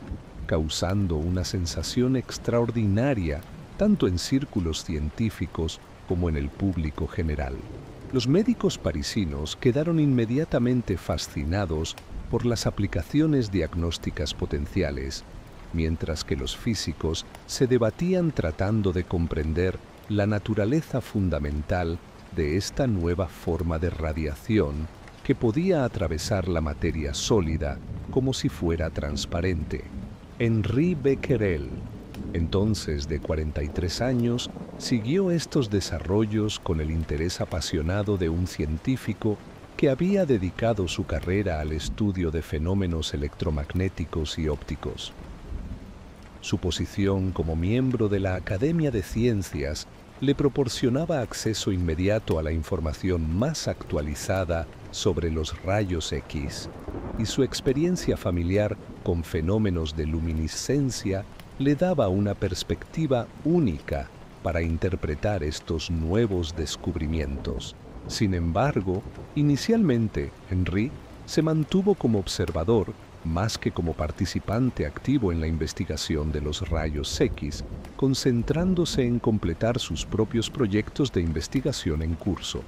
causando una sensación extraordinaria tanto en círculos científicos como en el público general. Los médicos parisinos quedaron inmediatamente fascinados por las aplicaciones diagnósticas potenciales, mientras que los físicos se debatían tratando de comprender la naturaleza fundamental de esta nueva forma de radiación que podía atravesar la materia sólida como si fuera transparente. Henri Becquerel, entonces de 43 años, siguió estos desarrollos con el interés apasionado de un científico que había dedicado su carrera al estudio de fenómenos electromagnéticos y ópticos. Su posición como miembro de la Academia de Ciencias le proporcionaba acceso inmediato a la información más actualizada sobre los rayos X, y su experiencia familiar con fenómenos de luminiscencia le daba una perspectiva única para interpretar estos nuevos descubrimientos. Sin embargo, inicialmente, Henri se mantuvo como observador más que como participante activo en la investigación de los rayos X, concentrándose en completar sus propios proyectos de investigación en curso.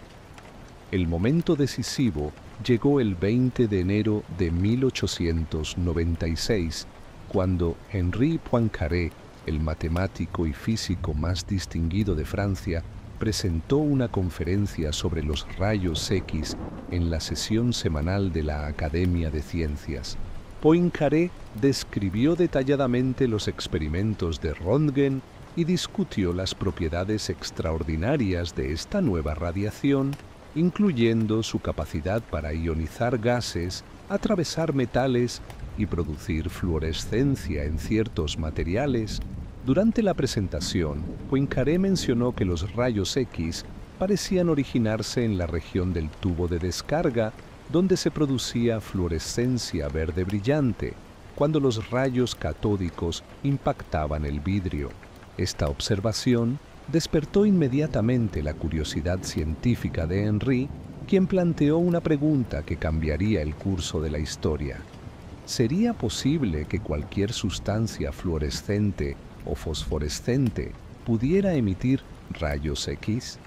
El momento decisivo llegó el 20 de enero de 1896, cuando Henri Poincaré, el matemático y físico más distinguido de Francia, presentó una conferencia sobre los rayos X en la sesión semanal de la Academia de Ciencias. Poincaré describió detalladamente los experimentos de Röntgen y discutió las propiedades extraordinarias de esta nueva radiación, incluyendo su capacidad para ionizar gases, atravesar metales y producir fluorescencia en ciertos materiales. Durante la presentación, Poincaré mencionó que los rayos X parecían originarse en la región del tubo de descarga, donde se producía fluorescencia verde brillante cuando los rayos catódicos impactaban el vidrio. Esta observación despertó inmediatamente la curiosidad científica de Henri, quien planteó una pregunta que cambiaría el curso de la historia. ¿Sería posible que cualquier sustancia fluorescente o fosforescente pudiera emitir rayos X?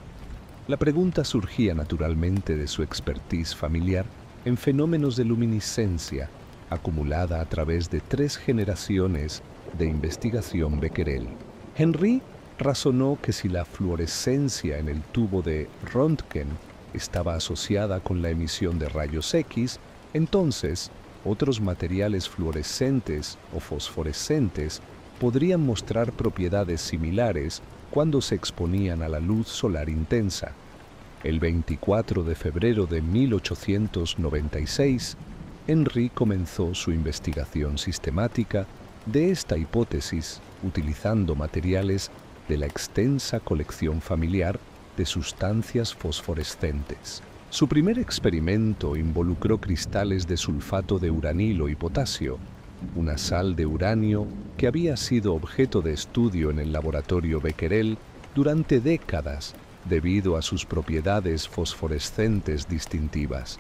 La pregunta surgía naturalmente de su expertise familiar en fenómenos de luminiscencia, acumulada a través de 3 generaciones de investigación Becquerel. Henry razonó que si la fluorescencia en el tubo de Röntgen estaba asociada con la emisión de rayos X, entonces otros materiales fluorescentes o fosforescentes podrían mostrar propiedades similares cuando se exponían a la luz solar intensa. El 24 de febrero de 1896, Henry comenzó su investigación sistemática de esta hipótesis utilizando materiales de la extensa colección familiar de sustancias fosforescentes. Su primer experimento involucró cristales de sulfato de uranilo y potasio, una sal de uranio que había sido objeto de estudio en el laboratorio Becquerel durante décadas debido a sus propiedades fosforescentes distintivas.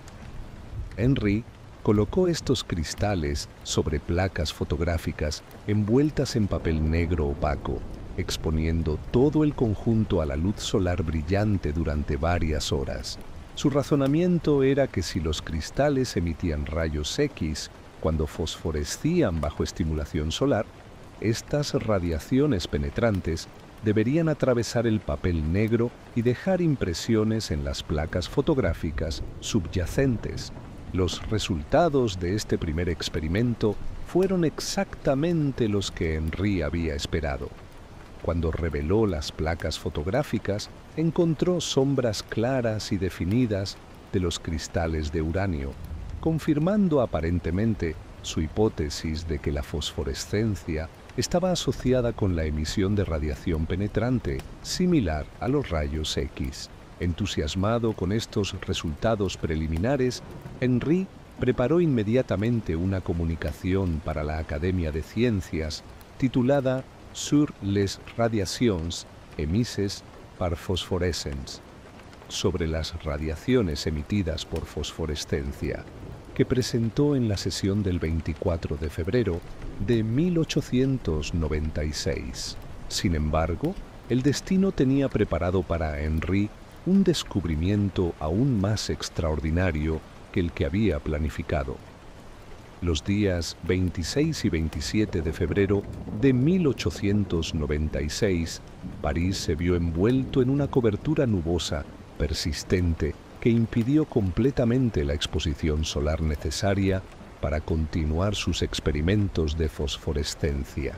Henry colocó estos cristales sobre placas fotográficas envueltas en papel negro opaco, exponiendo todo el conjunto a la luz solar brillante durante varias horas. Su razonamiento era que si los cristales emitían rayos X cuando fosforescían bajo estimulación solar, estas radiaciones penetrantes deberían atravesar el papel negro y dejar impresiones en las placas fotográficas subyacentes. Los resultados de este primer experimento fueron exactamente los que Henry había esperado. Cuando reveló las placas fotográficas, encontró sombras claras y definidas de los cristales de uranio, confirmando aparentemente su hipótesis de que la fosforescencia estaba asociada con la emisión de radiación penetrante similar a los rayos X. Entusiasmado con estos resultados preliminares, Henry preparó inmediatamente una comunicación para la Academia de Ciencias titulada Sur les radiations émises par phosphorescence, sobre las radiaciones emitidas por fosforescencia, que presentó en la sesión del 24 de febrero de 1896. Sin embargo, el destino tenía preparado para Henry un descubrimiento aún más extraordinario que el que había planificado. Los días 26 y 27 de febrero de 1896, París se vio envuelto en una cobertura nubosa persistente que impidió completamente la exposición solar necesaria para continuar sus experimentos de fosforescencia.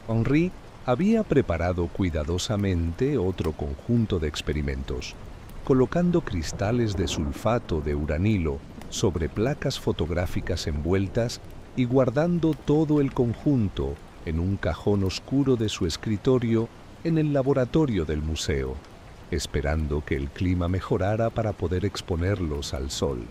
Henry había preparado cuidadosamente otro conjunto de experimentos, colocando cristales de sulfato de uranilo sobre placas fotográficas envueltas y guardando todo el conjunto en un cajón oscuro de su escritorio en el laboratorio del museo, esperando que el clima mejorara para poder exponerlos al sol.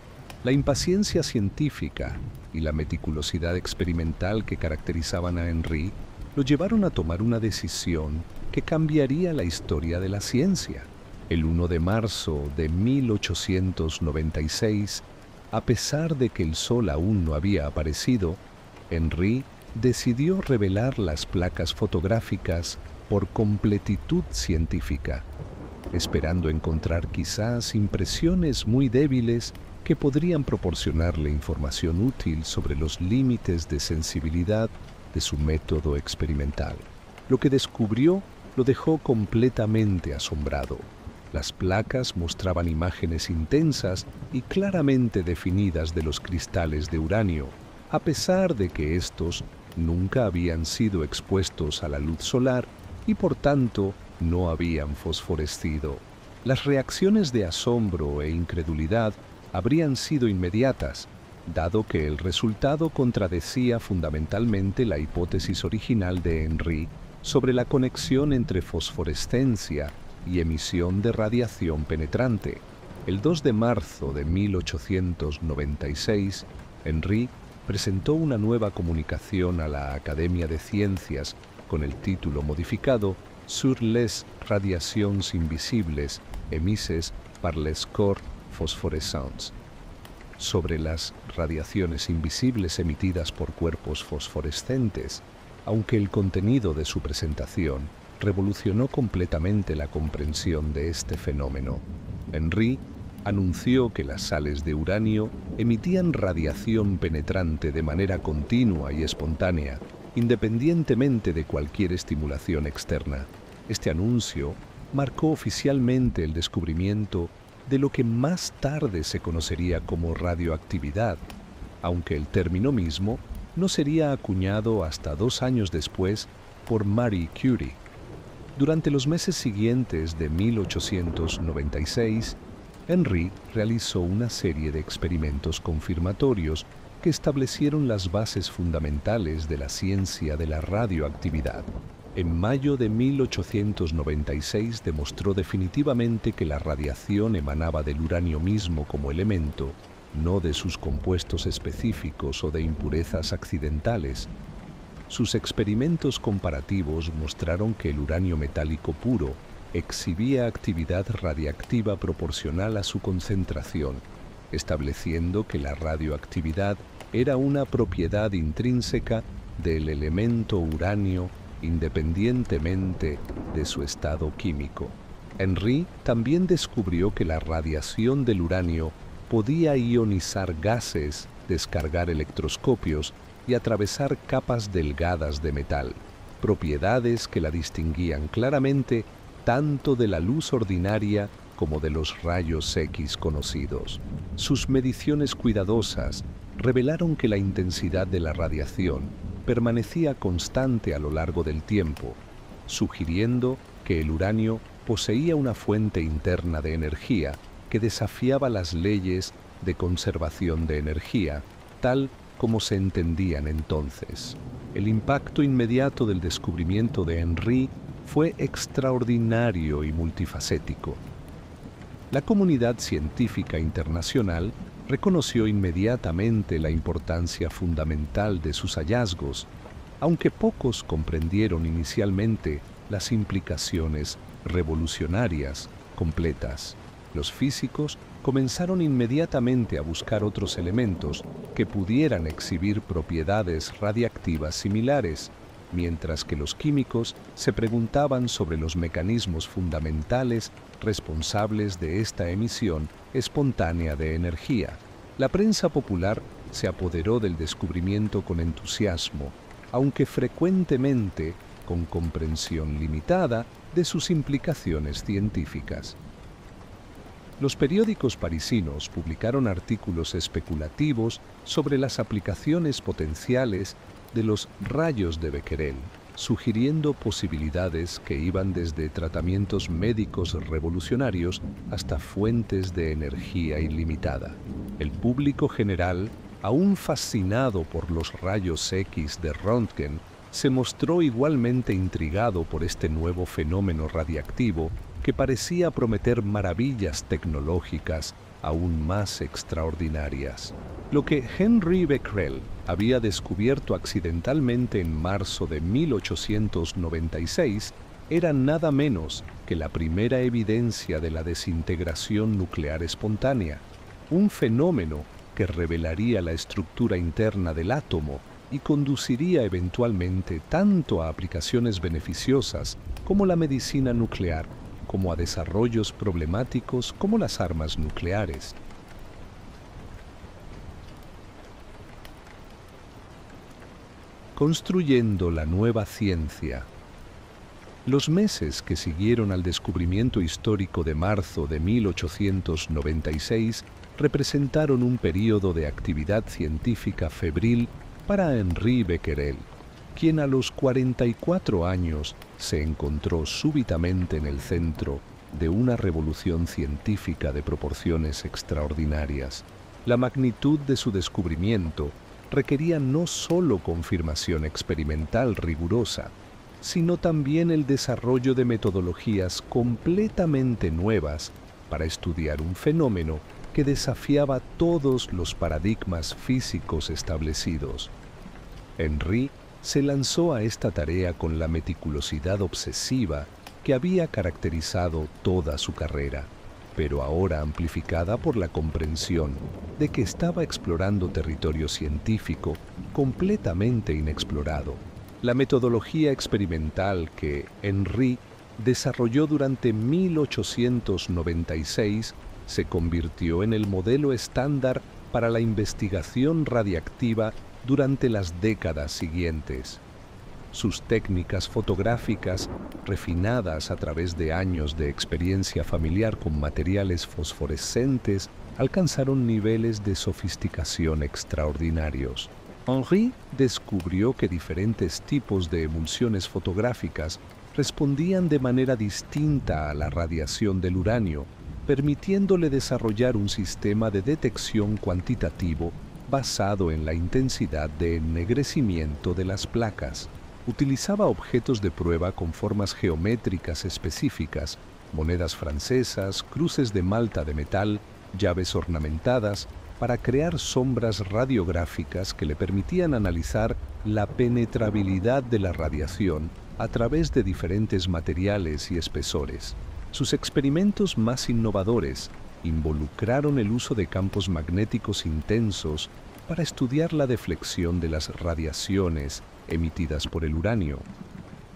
La impaciencia científica y la meticulosidad experimental que caracterizaban a Henry lo llevaron a tomar una decisión que cambiaría la historia de la ciencia. El 1 de marzo de 1896, a pesar de que el sol aún no había aparecido, Henry decidió revelar las placas fotográficas por completitud científica, esperando encontrar quizás impresiones muy débiles que podrían proporcionarle información útil sobre los límites de sensibilidad de su método experimental. Lo que descubrió lo dejó completamente asombrado. Las placas mostraban imágenes intensas y claramente definidas de los cristales de uranio, a pesar de que estos nunca habían sido expuestos a la luz solar y por tanto no habían fosforescido. Las reacciones de asombro e incredulidad habrían sido inmediatas, dado que el resultado contradecía fundamentalmente la hipótesis original de Henry sobre la conexión entre fosforescencia y emisión de radiación penetrante. El 2 de marzo de 1896, Henry presentó una nueva comunicación a la Academia de Ciencias con el título modificado Sur les radiations invisibles émises par les corps phosphorescents, sobre las radiaciones invisibles emitidas por cuerpos fosforescentes, aunque el contenido de su presentación revolucionó completamente la comprensión de este fenómeno. Henry anunció que las sales de uranio emitían radiación penetrante de manera continua y espontánea, independientemente de cualquier estimulación externa. Este anuncio marcó oficialmente el descubrimiento de lo que más tarde se conocería como radioactividad, aunque el término mismo no sería acuñado hasta 2 años después por Marie Curie. Durante los meses siguientes de 1896, Henry realizó una serie de experimentos confirmatorios que establecieron las bases fundamentales de la ciencia de la radioactividad. En mayo de 1896 demostró definitivamente que la radiación emanaba del uranio mismo como elemento, no de sus compuestos específicos o de impurezas accidentales. Sus experimentos comparativos mostraron que el uranio metálico puro exhibía actividad radiactiva proporcional a su concentración, estableciendo que la radioactividad era una propiedad intrínseca del elemento uranio independientemente de su estado químico. Henry también descubrió que la radiación del uranio podía ionizar gases, descargar electroscopios y atravesar capas delgadas de metal, propiedades que la distinguían claramente tanto de la luz ordinaria como de los rayos X conocidos. Sus mediciones cuidadosas revelaron que la intensidad de la radiación permanecía constante a lo largo del tiempo, sugiriendo que el uranio poseía una fuente interna de energía que desafiaba las leyes de conservación de energía, tal como se entendían entonces. El impacto inmediato del descubrimiento de Henry fue extraordinario y multifacético. La comunidad científica internacional reconoció inmediatamente la importancia fundamental de sus hallazgos, aunque pocos comprendieron inicialmente las implicaciones revolucionarias completas. Los físicos comenzaron inmediatamente a buscar otros elementos que pudieran exhibir propiedades radiactivas similares, mientras que los químicos se preguntaban sobre los mecanismos fundamentales responsables de esta emisión espontánea de energía. La prensa popular se apoderó del descubrimiento con entusiasmo, aunque frecuentemente con comprensión limitada de sus implicaciones científicas. Los periódicos parisinos publicaron artículos especulativos sobre las aplicaciones potenciales de los rayos de Becquerel, sugiriendo posibilidades que iban desde tratamientos médicos revolucionarios hasta fuentes de energía ilimitada. El público general, aún fascinado por los rayos X de Röntgen, se mostró igualmente intrigado por este nuevo fenómeno radiactivo que parecía prometer maravillas tecnológicas aún más extraordinarias. Lo que Henry Becquerel había descubierto accidentalmente en marzo de 1896 era nada menos que la primera evidencia de la desintegración nuclear espontánea, un fenómeno que revelaría la estructura interna del átomo y conduciría eventualmente tanto a aplicaciones beneficiosas como la medicina nuclear, como a desarrollos problemáticos como las armas nucleares. Construyendo la nueva ciencia. Los meses que siguieron al descubrimiento histórico de marzo de 1896 representaron un período de actividad científica febril para Henri Becquerel, quien a los 44 años se encontró súbitamente en el centro de una revolución científica de proporciones extraordinarias. La magnitud de su descubrimiento requería no solo confirmación experimental rigurosa, sino también el desarrollo de metodologías completamente nuevas para estudiar un fenómeno que desafiaba todos los paradigmas físicos establecidos. Henry se lanzó a esta tarea con la meticulosidad obsesiva que había caracterizado toda su carrera, pero ahora amplificada por la comprensión de que estaba explorando territorio científico completamente inexplorado. La metodología experimental que Henry desarrolló durante 1896 se convirtió en el modelo estándar para la investigación radiactiva durante las décadas siguientes. Sus técnicas fotográficas, refinadas a través de años de experiencia familiar con materiales fosforescentes, alcanzaron niveles de sofisticación extraordinarios. Henry descubrió que diferentes tipos de emulsiones fotográficas respondían de manera distinta a la radiación del uranio, permitiéndole desarrollar un sistema de detección cuantitativo basado en la intensidad de ennegrecimiento de las placas. Utilizaba objetos de prueba con formas geométricas específicas, monedas francesas, cruces de malta de metal, llaves ornamentadas, para crear sombras radiográficas que le permitían analizar la penetrabilidad de la radiación a través de diferentes materiales y espesores. Sus experimentos más innovadores involucraron el uso de campos magnéticos intensos para estudiar la deflexión de las radiaciones emitidas por el uranio.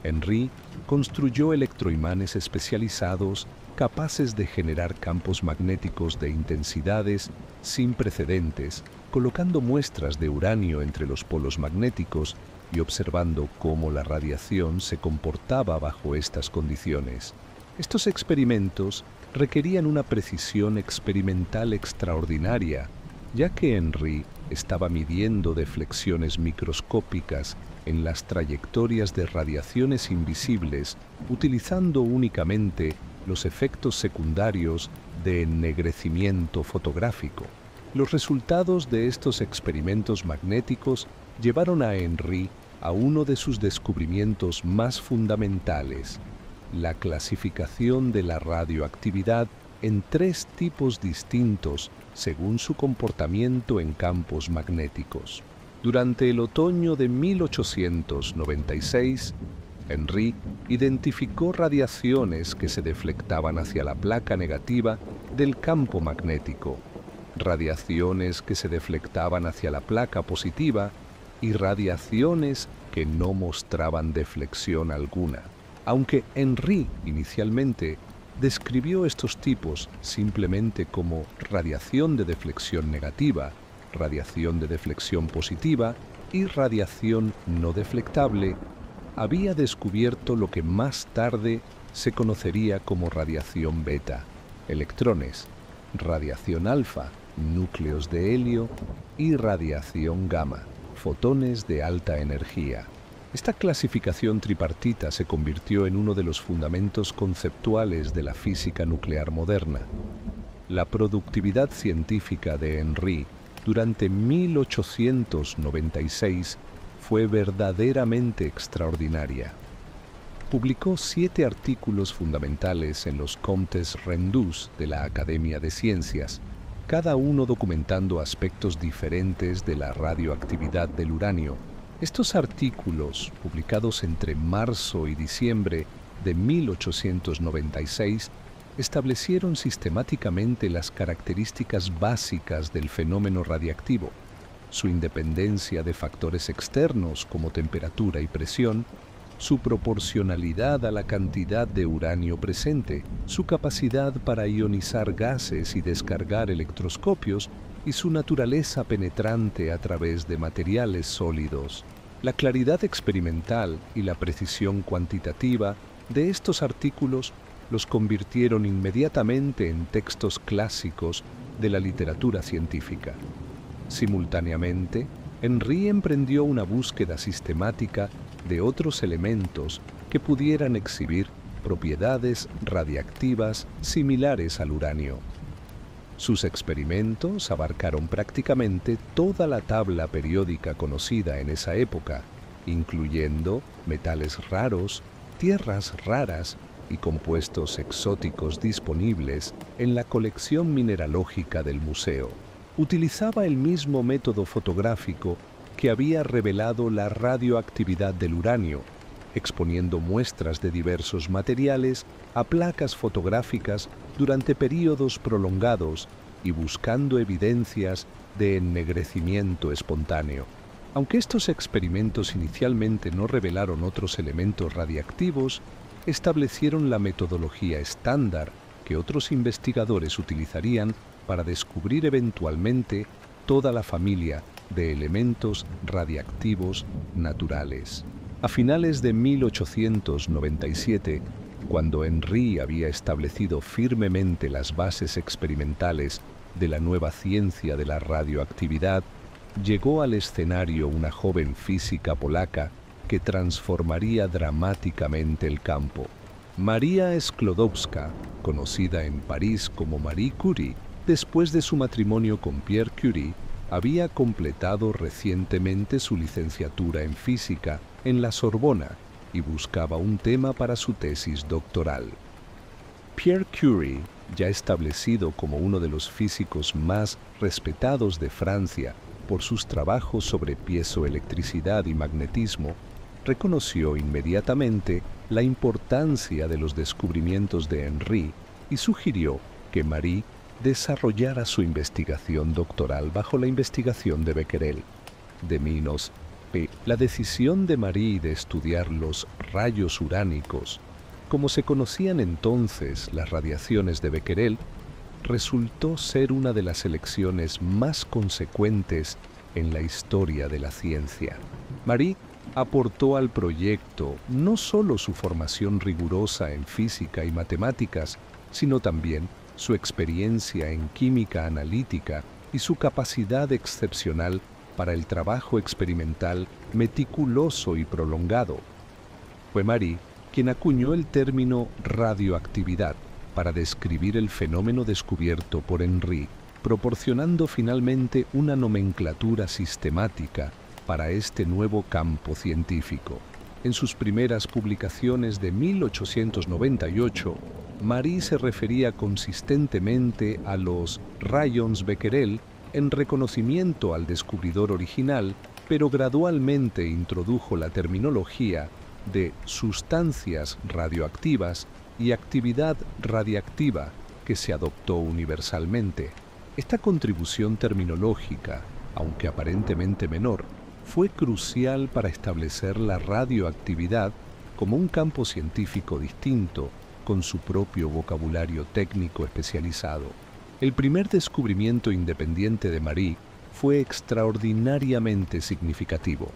Henry construyó electroimanes especializados capaces de generar campos magnéticos de intensidades sin precedentes, colocando muestras de uranio entre los polos magnéticos y observando cómo la radiación se comportaba bajo estas condiciones. Estos experimentos requerían una precisión experimental extraordinaria, ya que Henry estaba midiendo deflexiones microscópicas en las trayectorias de radiaciones invisibles, utilizando únicamente los efectos secundarios de ennegrecimiento fotográfico. Los resultados de estos experimentos magnéticos llevaron a Henry a uno de sus descubrimientos más fundamentales: la clasificación de la radioactividad en 3 tipos distintos según su comportamiento en campos magnéticos. Durante el otoño de 1896, Henry identificó radiaciones que se deflectaban hacia la placa negativa del campo magnético, radiaciones que se deflectaban hacia la placa positiva y radiaciones que no mostraban deflexión alguna. Aunque Henry inicialmente describió estos tipos simplemente como radiación de deflexión negativa, radiación de deflexión positiva y radiación no deflectable, había descubierto lo que más tarde se conocería como radiación beta, electrones, radiación alfa, núcleos de helio y radiación gamma, fotones de alta energía. Esta clasificación tripartita se convirtió en uno de los fundamentos conceptuales de la física nuclear moderna. La productividad científica de Henry durante 1896 fue verdaderamente extraordinaria. Publicó 7 artículos fundamentales en los Comptes Rendus de la Academia de Ciencias, cada uno documentando aspectos diferentes de la radioactividad del uranio. Estos artículos, publicados entre marzo y diciembre de 1896, establecieron sistemáticamente las características básicas del fenómeno radiactivo, su independencia de factores externos como temperatura y presión, su proporcionalidad a la cantidad de uranio presente, su capacidad para ionizar gases y descargar electroscopios y su naturaleza penetrante a través de materiales sólidos. La claridad experimental y la precisión cuantitativa de estos artículos los convirtieron inmediatamente en textos clásicos de la literatura científica. Simultáneamente, Henry emprendió una búsqueda sistemática de otros elementos que pudieran exhibir propiedades radiactivas similares al uranio. Sus experimentos abarcaron prácticamente toda la tabla periódica conocida en esa época, incluyendo metales raros, tierras raras y compuestos exóticos disponibles en la colección mineralógica del museo. Utilizaba el mismo método fotográfico que había revelado la radioactividad del uranio, exponiendo muestras de diversos materiales a placas fotográficas durante períodos prolongados y buscando evidencias de ennegrecimiento espontáneo. Aunque estos experimentos inicialmente no revelaron otros elementos radiactivos, establecieron la metodología estándar que otros investigadores utilizarían para descubrir eventualmente toda la familia de elementos radiactivos naturales. A finales de 1897, cuando Henry había establecido firmemente las bases experimentales de la nueva ciencia de la radioactividad, llegó al escenario una joven física polaca que transformaría dramáticamente el campo. Maria Sklodowska, conocida en París como Marie Curie, después de su matrimonio con Pierre Curie, había completado recientemente su licenciatura en física en la Sorbona y buscaba un tema para su tesis doctoral. Pierre Curie, ya establecido como uno de los físicos más respetados de Francia por sus trabajos sobre piezoelectricidad y magnetismo, reconoció inmediatamente la importancia de los descubrimientos de Henry y sugirió que Marie desarrollara su investigación doctoral bajo la investigación de Becquerel. De menos, la decisión de Marie de estudiar los rayos uránicos, como se conocían entonces las radiaciones de Becquerel, resultó ser una de las elecciones más consecuentes en la historia de la ciencia. Marie aportó al proyecto no solo su formación rigurosa en física y matemáticas, sino también su experiencia en química analítica y su capacidad excepcional para el trabajo experimental meticuloso y prolongado. Fue Marie quien acuñó el término radioactividad para describir el fenómeno descubierto por Henry, proporcionando finalmente una nomenclatura sistemática para este nuevo campo científico. En sus primeras publicaciones de 1898, Marie se refería consistentemente a los rayons Becquerel en reconocimiento al descubridor original, pero gradualmente introdujo la terminología de sustancias radioactivas y actividad radiactiva que se adoptó universalmente. Esta contribución terminológica, aunque aparentemente menor, fue crucial para establecer la radioactividad como un campo científico distinto, con su propio vocabulario técnico especializado. El primer descubrimiento independiente de Marie fue extraordinariamente significativo.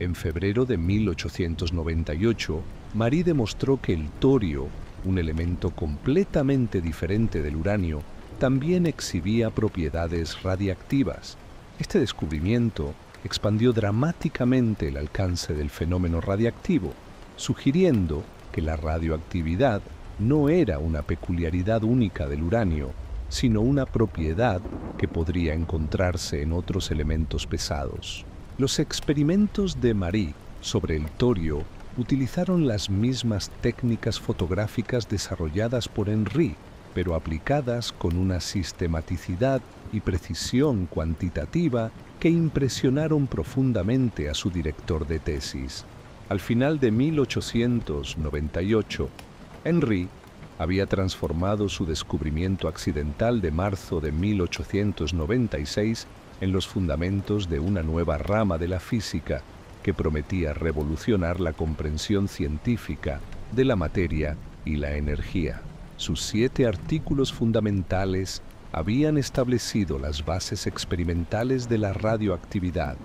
En febrero de 1898, Marie demostró que el torio, un elemento completamente diferente del uranio, también exhibía propiedades radiactivas. Este descubrimiento expandió dramáticamente el alcance del fenómeno radiactivo, sugiriendo que la radioactividad no era una peculiaridad única del uranio, sino una propiedad que podría encontrarse en otros elementos pesados. Los experimentos de Marie sobre el torio utilizaron las mismas técnicas fotográficas desarrolladas por Henry, pero aplicadas con una sistematicidad y precisión cuantitativa que impresionaron profundamente a su director de tesis. Al final de 1898, Henry había transformado su descubrimiento accidental de marzo de 1896 en los fundamentos de una nueva rama de la física que prometía revolucionar la comprensión científica de la materia y la energía. Sus 7 artículos fundamentales habían establecido las bases experimentales de la radioactividad.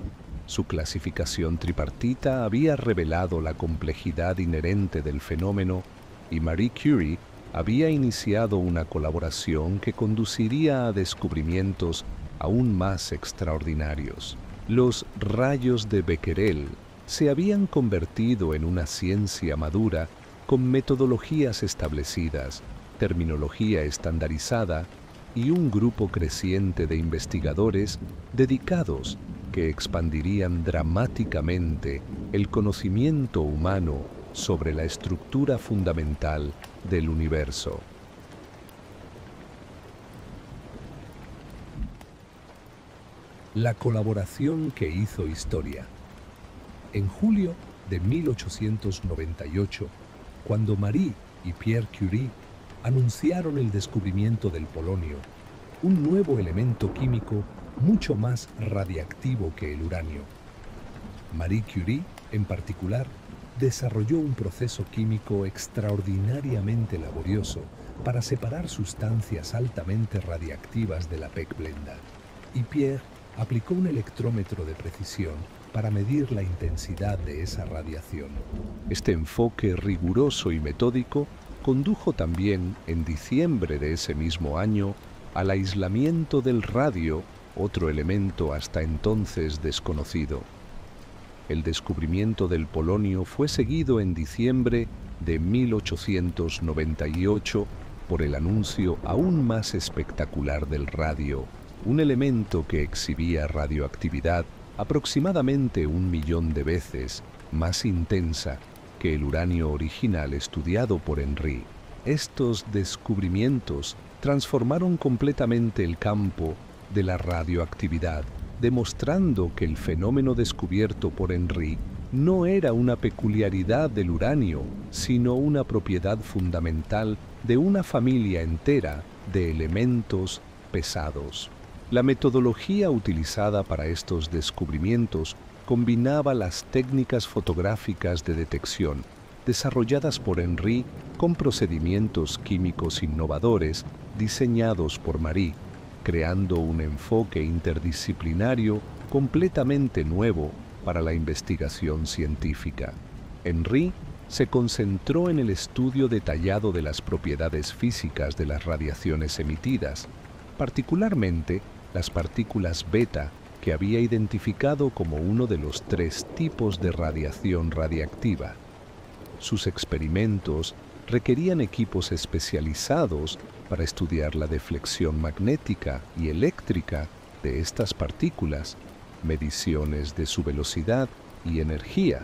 Su clasificación tripartita había revelado la complejidad inherente del fenómeno y Marie Curie había iniciado una colaboración que conduciría a descubrimientos aún más extraordinarios. Los rayos de Becquerel se habían convertido en una ciencia madura con metodologías establecidas, terminología estandarizada y un grupo creciente de investigadores dedicados que expandirían dramáticamente el conocimiento humano sobre la estructura fundamental del universo. La colaboración que hizo historia. En julio de 1898, cuando Marie y Pierre Curie anunciaron el descubrimiento del polonio, un nuevo elemento químico mucho más radiactivo que el uranio, Marie Curie, en particular, desarrolló un proceso químico extraordinariamente laborioso para separar sustancias altamente radiactivas de la pechblenda, y Pierre aplicó un electrómetro de precisión para medir la intensidad de esa radiación. Este enfoque riguroso y metódico condujo también, en diciembre de ese mismo año, al aislamiento del radio, otro elemento hasta entonces desconocido. El descubrimiento del polonio fue seguido en diciembre de 1898 por el anuncio aún más espectacular del radio, un elemento que exhibía radioactividad aproximadamente 1.000.000 de veces más intensa que el uranio original estudiado por Henry. Estos descubrimientos transformaron completamente el campo de la radioactividad, demostrando que el fenómeno descubierto por Henry no era una peculiaridad del uranio, sino una propiedad fundamental de una familia entera de elementos pesados. La metodología utilizada para estos descubrimientos combinaba las técnicas fotográficas de detección desarrolladas por Henry con procedimientos químicos innovadores diseñados por Marie, creando un enfoque interdisciplinario completamente nuevo para la investigación científica. Henry se concentró en el estudio detallado de las propiedades físicas de las radiaciones emitidas, particularmente las partículas beta, que había identificado como uno de los 3 tipos de radiación radiactiva. Sus experimentos requerían equipos especializados para estudiar la deflexión magnética y eléctrica de estas partículas, mediciones de su velocidad y energía,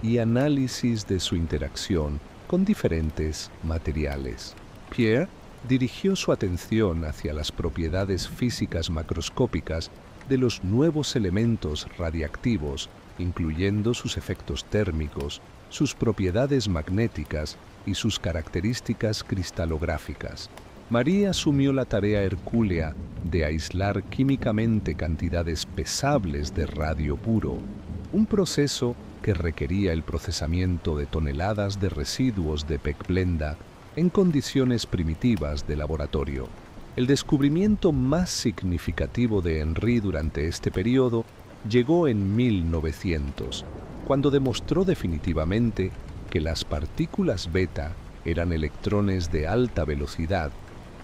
y análisis de su interacción con diferentes materiales. Pierre dirigió su atención hacia las propiedades físicas macroscópicas de los nuevos elementos radiactivos, incluyendo sus efectos térmicos, sus propiedades magnéticas y sus características cristalográficas. Marie asumió la tarea hercúlea de aislar químicamente cantidades pesables de radio puro, un proceso que requería el procesamiento de toneladas de residuos de pechblenda en condiciones primitivas de laboratorio. El descubrimiento más significativo de Henry durante este periodo llegó en 1900, cuando demostró definitivamente que las partículas beta eran electrones de alta velocidad,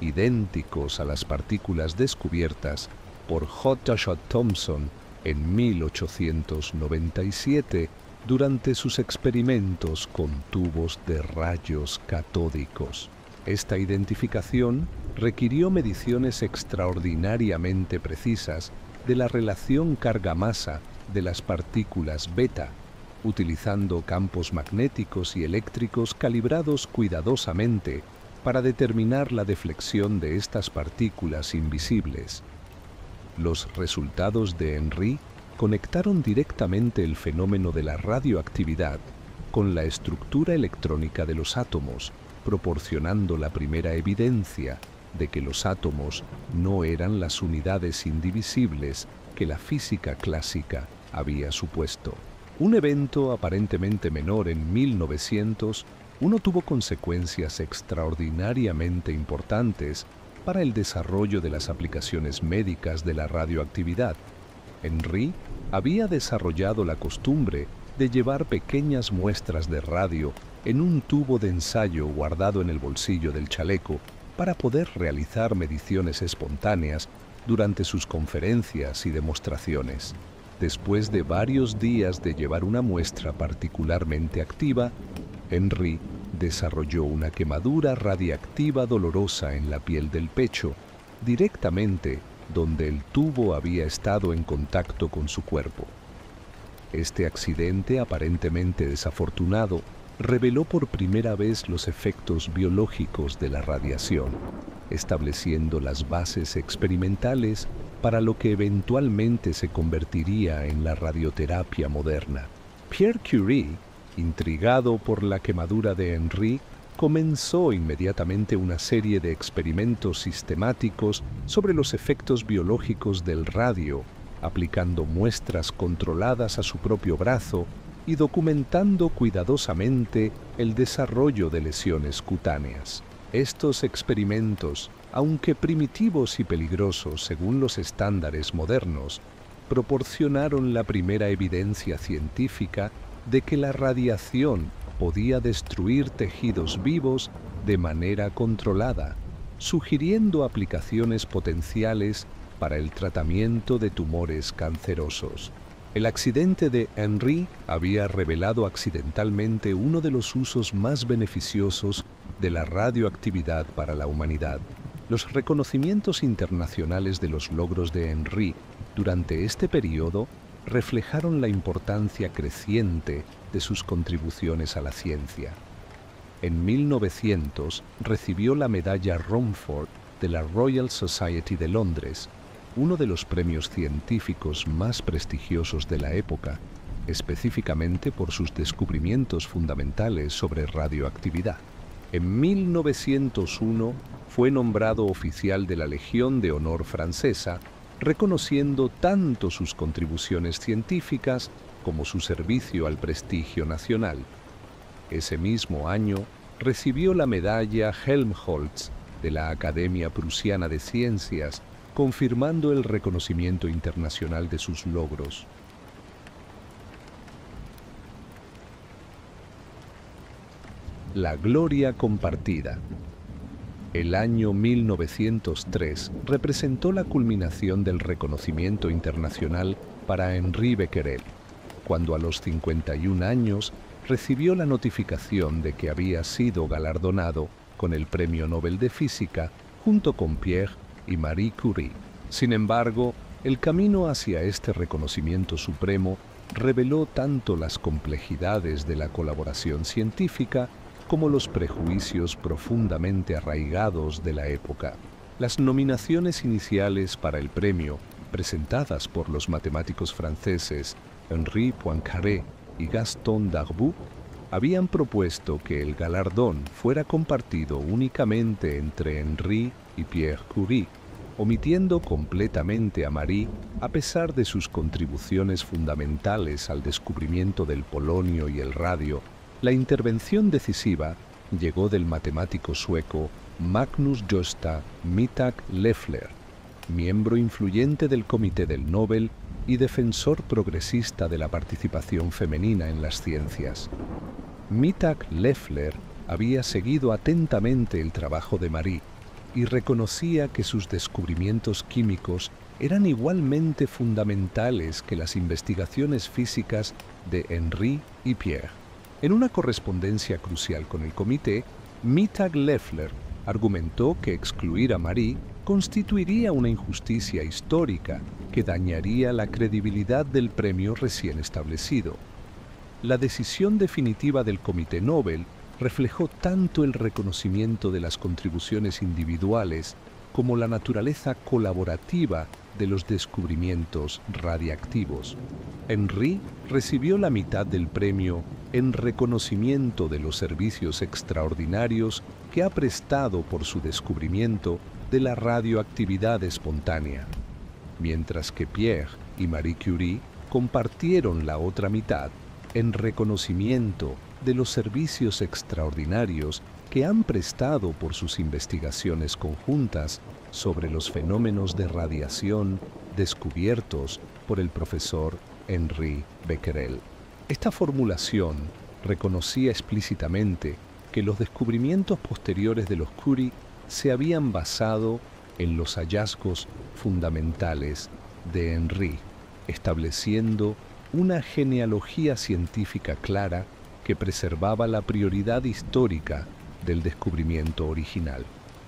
idénticos a las partículas descubiertas por J. Thomson en 1897 durante sus experimentos con tubos de rayos catódicos. Esta identificación requirió mediciones extraordinariamente precisas de la relación carga-masa de las partículas beta, utilizando campos magnéticos y eléctricos calibrados cuidadosamente para determinar la deflexión de estas partículas invisibles. Los resultados de Henry conectaron directamente el fenómeno de la radioactividad con la estructura electrónica de los átomos, proporcionando la primera evidencia de que los átomos no eran las unidades indivisibles que la física clásica había supuesto. Un evento aparentemente menor en 1900 tuvo consecuencias extraordinariamente importantes para el desarrollo de las aplicaciones médicas de la radioactividad. Henry había desarrollado la costumbre de llevar pequeñas muestras de radio en un tubo de ensayo guardado en el bolsillo del chaleco para poder realizar mediciones espontáneas durante sus conferencias y demostraciones. Después de varios días de llevar una muestra particularmente activa, Henry desarrolló una quemadura radiactiva dolorosa en la piel del pecho, directamente donde el tubo había estado en contacto con su cuerpo. Este accidente aparentemente desafortunado reveló por primera vez los efectos biológicos de la radiación, estableciendo las bases experimentales para lo que eventualmente se convertiría en la radioterapia moderna. Pierre Curie, intrigado por la quemadura de Henry, comenzó inmediatamente una serie de experimentos sistemáticos sobre los efectos biológicos del radio aplicando muestras controladas a su propio brazo y documentando cuidadosamente el desarrollo de lesiones cutáneas. Estos experimentos, aunque primitivos y peligrosos según los estándares modernos, proporcionaron la primera evidencia científica de que la radiación podía destruir tejidos vivos de manera controlada, sugiriendo aplicaciones potenciales para el tratamiento de tumores cancerosos. El accidente de Henry había revelado accidentalmente uno de los usos más beneficiosos de la radioactividad para la humanidad. Los reconocimientos internacionales de los logros de Henry durante este periodo reflejaron la importancia creciente de sus contribuciones a la ciencia. En 1900 recibió la medalla Rumford de la Royal Society de Londres, uno de los premios científicos más prestigiosos de la época, específicamente por sus descubrimientos fundamentales sobre radioactividad. En 1901 fue nombrado oficial de la Legión de Honor francesa, reconociendo tanto sus contribuciones científicas como su servicio al prestigio nacional. Ese mismo año recibió la medalla Helmholtz de la Academia Prusiana de Ciencias, confirmando el reconocimiento internacional de sus logros. La gloria compartida. El año 1903 representó la culminación del reconocimiento internacional para Henri Becquerel, cuando a los 51 años recibió la notificación de que había sido galardonado con el Premio Nobel de Física junto con Pierre y Marie Curie. Sin embargo, el camino hacia este reconocimiento supremo reveló tanto las complejidades de la colaboración científica como los prejuicios profundamente arraigados de la época. Las nominaciones iniciales para el premio, presentadas por los matemáticos franceses Henri Poincaré y Gaston Darboux, habían propuesto que el galardón fuera compartido únicamente entre Henri y Pierre Curie, omitiendo completamente a Marie a pesar de sus contribuciones fundamentales al descubrimiento del polonio y el radio. La intervención decisiva llegó del matemático sueco Magnus Gösta Mittag Leffler, miembro influyente del Comité del Nobel y defensor progresista de la participación femenina en las ciencias. Mittag Leffler había seguido atentamente el trabajo de Marie y reconocía que sus descubrimientos químicos eran igualmente fundamentales que las investigaciones físicas de Henri y Pierre. En una correspondencia crucial con el comité, Mittag Leffler argumentó que excluir a Marie constituiría una injusticia histórica que dañaría la credibilidad del premio recién establecido. La decisión definitiva del Comité Nobel reflejó tanto el reconocimiento de las contribuciones individuales como la naturaleza colaborativa de los descubrimientos radiactivos. Henri recibió la mitad del premio en reconocimiento de los servicios extraordinarios que ha prestado por su descubrimiento de la radioactividad espontánea, mientras que Pierre y Marie Curie compartieron la otra mitad en reconocimiento de los servicios extraordinarios que han prestado por sus investigaciones conjuntas sobre los fenómenos de radiación descubiertos por el profesor Henri Becquerel. Esta formulación reconocía explícitamente que los descubrimientos posteriores de los Curie se habían basado en los hallazgos fundamentales de Henri, estableciendo una genealogía científica clara que preservaba la prioridad histórica del descubrimiento original.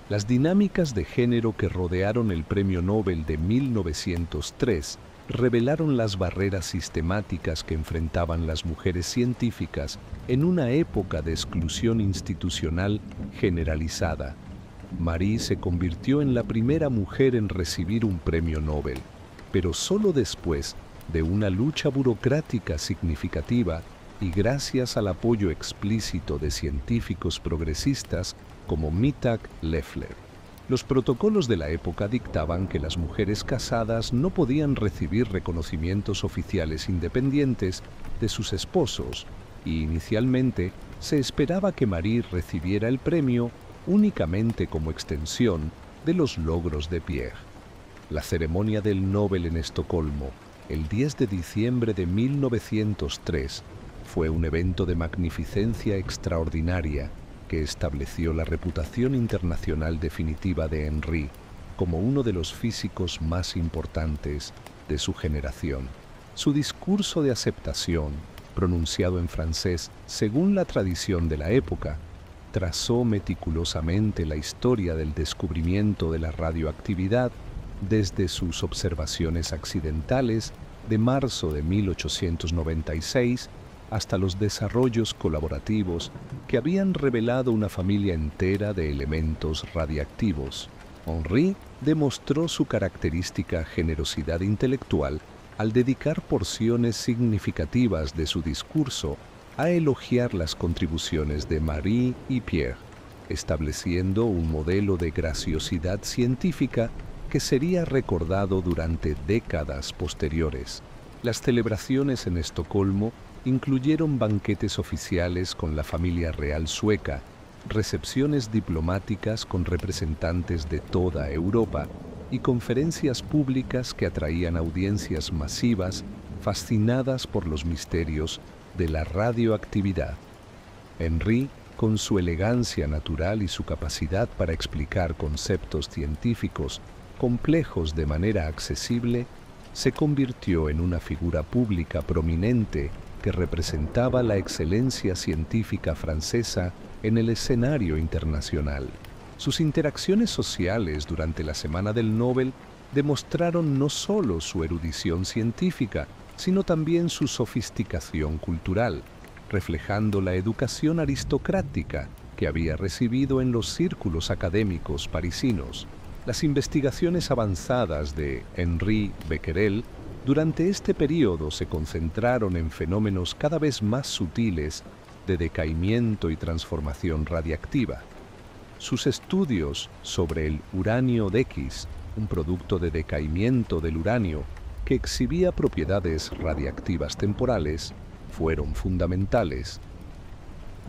Las dinámicas de género que rodearon el Premio Nobel de 1903 revelaron las barreras sistemáticas que enfrentaban las mujeres científicas en una época de exclusión institucional generalizada. Marie se convirtió en la primera mujer en recibir un premio Nobel, pero solo después de una lucha burocrática significativa y gracias al apoyo explícito de científicos progresistas como Mittag Leffler. Los protocolos de la época dictaban que las mujeres casadas no podían recibir reconocimientos oficiales independientes de sus esposos, y inicialmente se esperaba que Marie recibiera el premio únicamente como extensión de los logros de Pierre. La ceremonia del Nobel en Estocolmo, el 10 de diciembre de 1903, fue un evento de magnificencia extraordinaria que estableció la reputación internacional definitiva de Henry como uno de los físicos más importantes de su generación. Su discurso de aceptación, pronunciado en francés según la tradición de la época, trazó meticulosamente la historia del descubrimiento de la radioactividad desde sus observaciones accidentales de marzo de 1896 hasta los desarrollos colaborativos que habían revelado una familia entera de elementos radiactivos. Henry demostró su característica generosidad intelectual al dedicar porciones significativas de su discurso a elogiar las contribuciones de Marie y Pierre, estableciendo un modelo de graciosidad científica que sería recordado durante décadas posteriores. Las celebraciones en Estocolmo incluyeron banquetes oficiales con la familia real sueca, recepciones diplomáticas con representantes de toda Europa y conferencias públicas que atraían audiencias masivas fascinadas por los misterios de la radioactividad. Henry, con su elegancia natural y su capacidad para explicar conceptos científicos complejos de manera accesible, se convirtió en una figura pública prominente que representaba la excelencia científica francesa en el escenario internacional. Sus interacciones sociales durante la Semana del Nobel demostraron no solo su erudición científica, sino también su sofisticación cultural, reflejando la educación aristocrática que había recibido en los círculos académicos parisinos. Las investigaciones avanzadas de Henri Becquerel durante este periodo se concentraron en fenómenos cada vez más sutiles de decaimiento y transformación radiactiva. Sus estudios sobre el uranio X, un producto de decaimiento del uranio que exhibía propiedades radiactivas temporales, fueron fundamentales.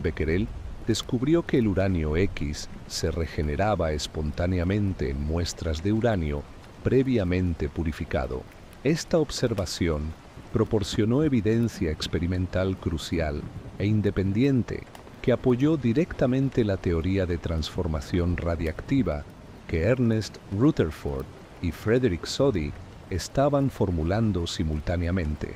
Becquerel descubrió que el uranio X se regeneraba espontáneamente en muestras de uranio previamente purificado. Esta observación proporcionó evidencia experimental crucial e independiente que apoyó directamente la teoría de transformación radiactiva que Ernest Rutherford y Frederick Soddy estaban formulando simultáneamente.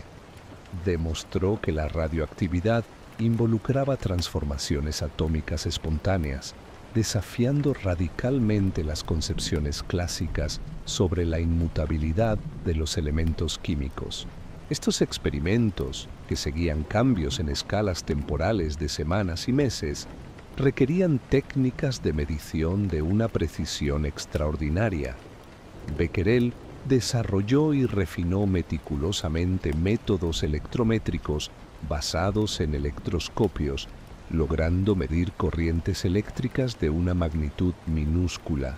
Demostró que la radioactividad involucraba transformaciones atómicas espontáneas, desafiando radicalmente las concepciones clásicas sobre la inmutabilidad de los elementos químicos. Estos experimentos, que seguían cambios en escalas temporales de semanas y meses, requerían técnicas de medición de una precisión extraordinaria. Becquerel desarrolló y refinó meticulosamente métodos electrométricos basados en electroscopios, logrando medir corrientes eléctricas de una magnitud minúscula,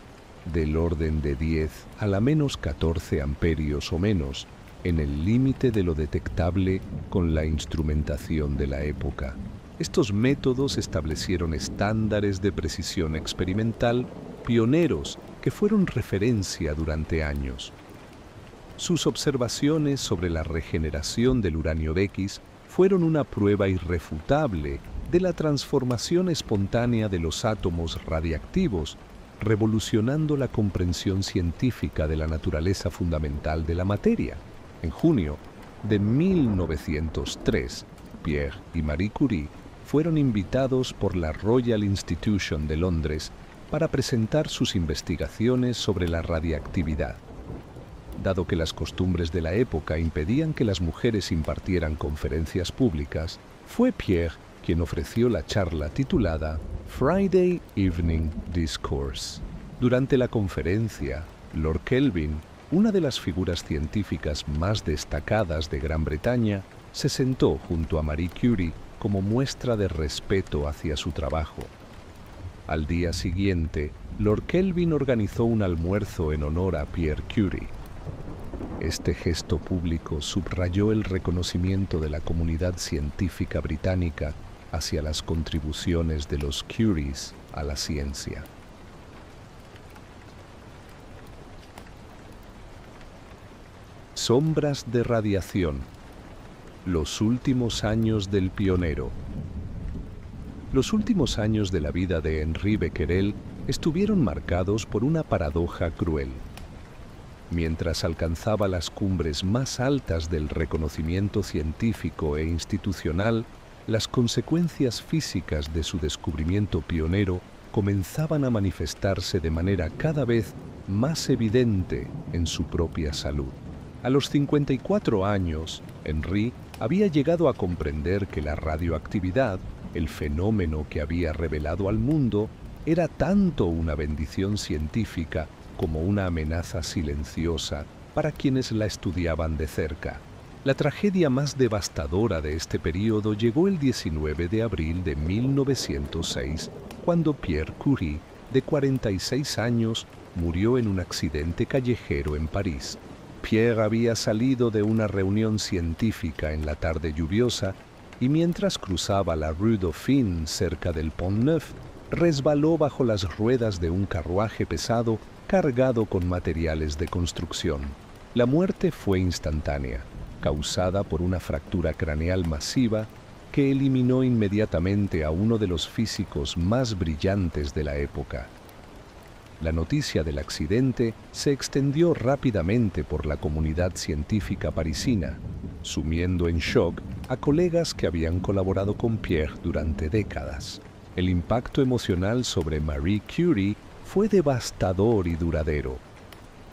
del orden de 10 a la menos 14 amperios o menos, en el límite de lo detectable con la instrumentación de la época. Estos métodos establecieron estándares de precisión experimental pioneros que fueron referencia durante años. Sus observaciones sobre la regeneración del uranio X fueron una prueba irrefutable de la transformación espontánea de los átomos radiactivos, revolucionando la comprensión científica de la naturaleza fundamental de la materia. En junio de 1903, Pierre y Marie Curie fueron invitados por la Royal Institution de Londres para presentar sus investigaciones sobre la radiactividad. Dado que las costumbres de la época impedían que las mujeres impartieran conferencias públicas, fue Pierre quien ofreció la charla titulada Friday Evening Discourse. Durante la conferencia, Lord Kelvin, una de las figuras científicas más destacadas de Gran Bretaña, se sentó junto a Marie Curie como muestra de respeto hacia su trabajo. Al día siguiente, Lord Kelvin organizó un almuerzo en honor a Pierre Curie. Este gesto público subrayó el reconocimiento de la comunidad científica británica hacia las contribuciones de los Curies a la ciencia. Sombras de radiación. Los últimos años del pionero. Los últimos años de la vida de Henri Becquerel estuvieron marcados por una paradoja cruel. Mientras alcanzaba las cumbres más altas del reconocimiento científico e institucional, las consecuencias físicas de su descubrimiento pionero comenzaban a manifestarse de manera cada vez más evidente en su propia salud. A los 54 años, Henri había llegado a comprender que la radioactividad, el fenómeno que había revelado al mundo, era tanto una bendición científica como una amenaza silenciosa para quienes la estudiaban de cerca. La tragedia más devastadora de este período llegó el 19 de abril de 1906, cuando Pierre Curie, de 46 años, murió en un accidente callejero en París. Pierre había salido de una reunión científica en la tarde lluviosa y mientras cruzaba la Rue Dauphine cerca del Pont Neuf, resbaló bajo las ruedas de un carruaje pesado cargado con materiales de construcción. La muerte fue instantánea, causada por una fractura craneal masiva que eliminó inmediatamente a uno de los físicos más brillantes de la época. La noticia del accidente se extendió rápidamente por la comunidad científica parisina, sumiendo en shock a colegas que habían colaborado con Pierre durante décadas. El impacto emocional sobre Marie Curie fue devastador y duradero.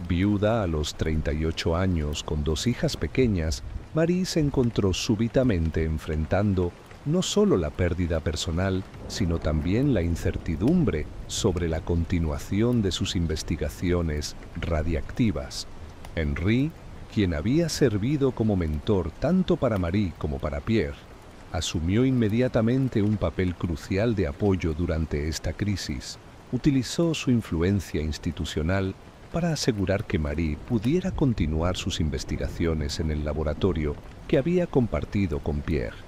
Viuda a los 38 años con 2 hijas pequeñas, Marie se encontró súbitamente enfrentando no solo la pérdida personal, sino también la incertidumbre sobre la continuación de sus investigaciones radiactivas. Henri, quien había servido como mentor tanto para Marie como para Pierre, asumió inmediatamente un papel crucial de apoyo durante esta crisis. Utilizó su influencia institucional para asegurar que Marie pudiera continuar sus investigaciones en el laboratorio que había compartido con Pierre,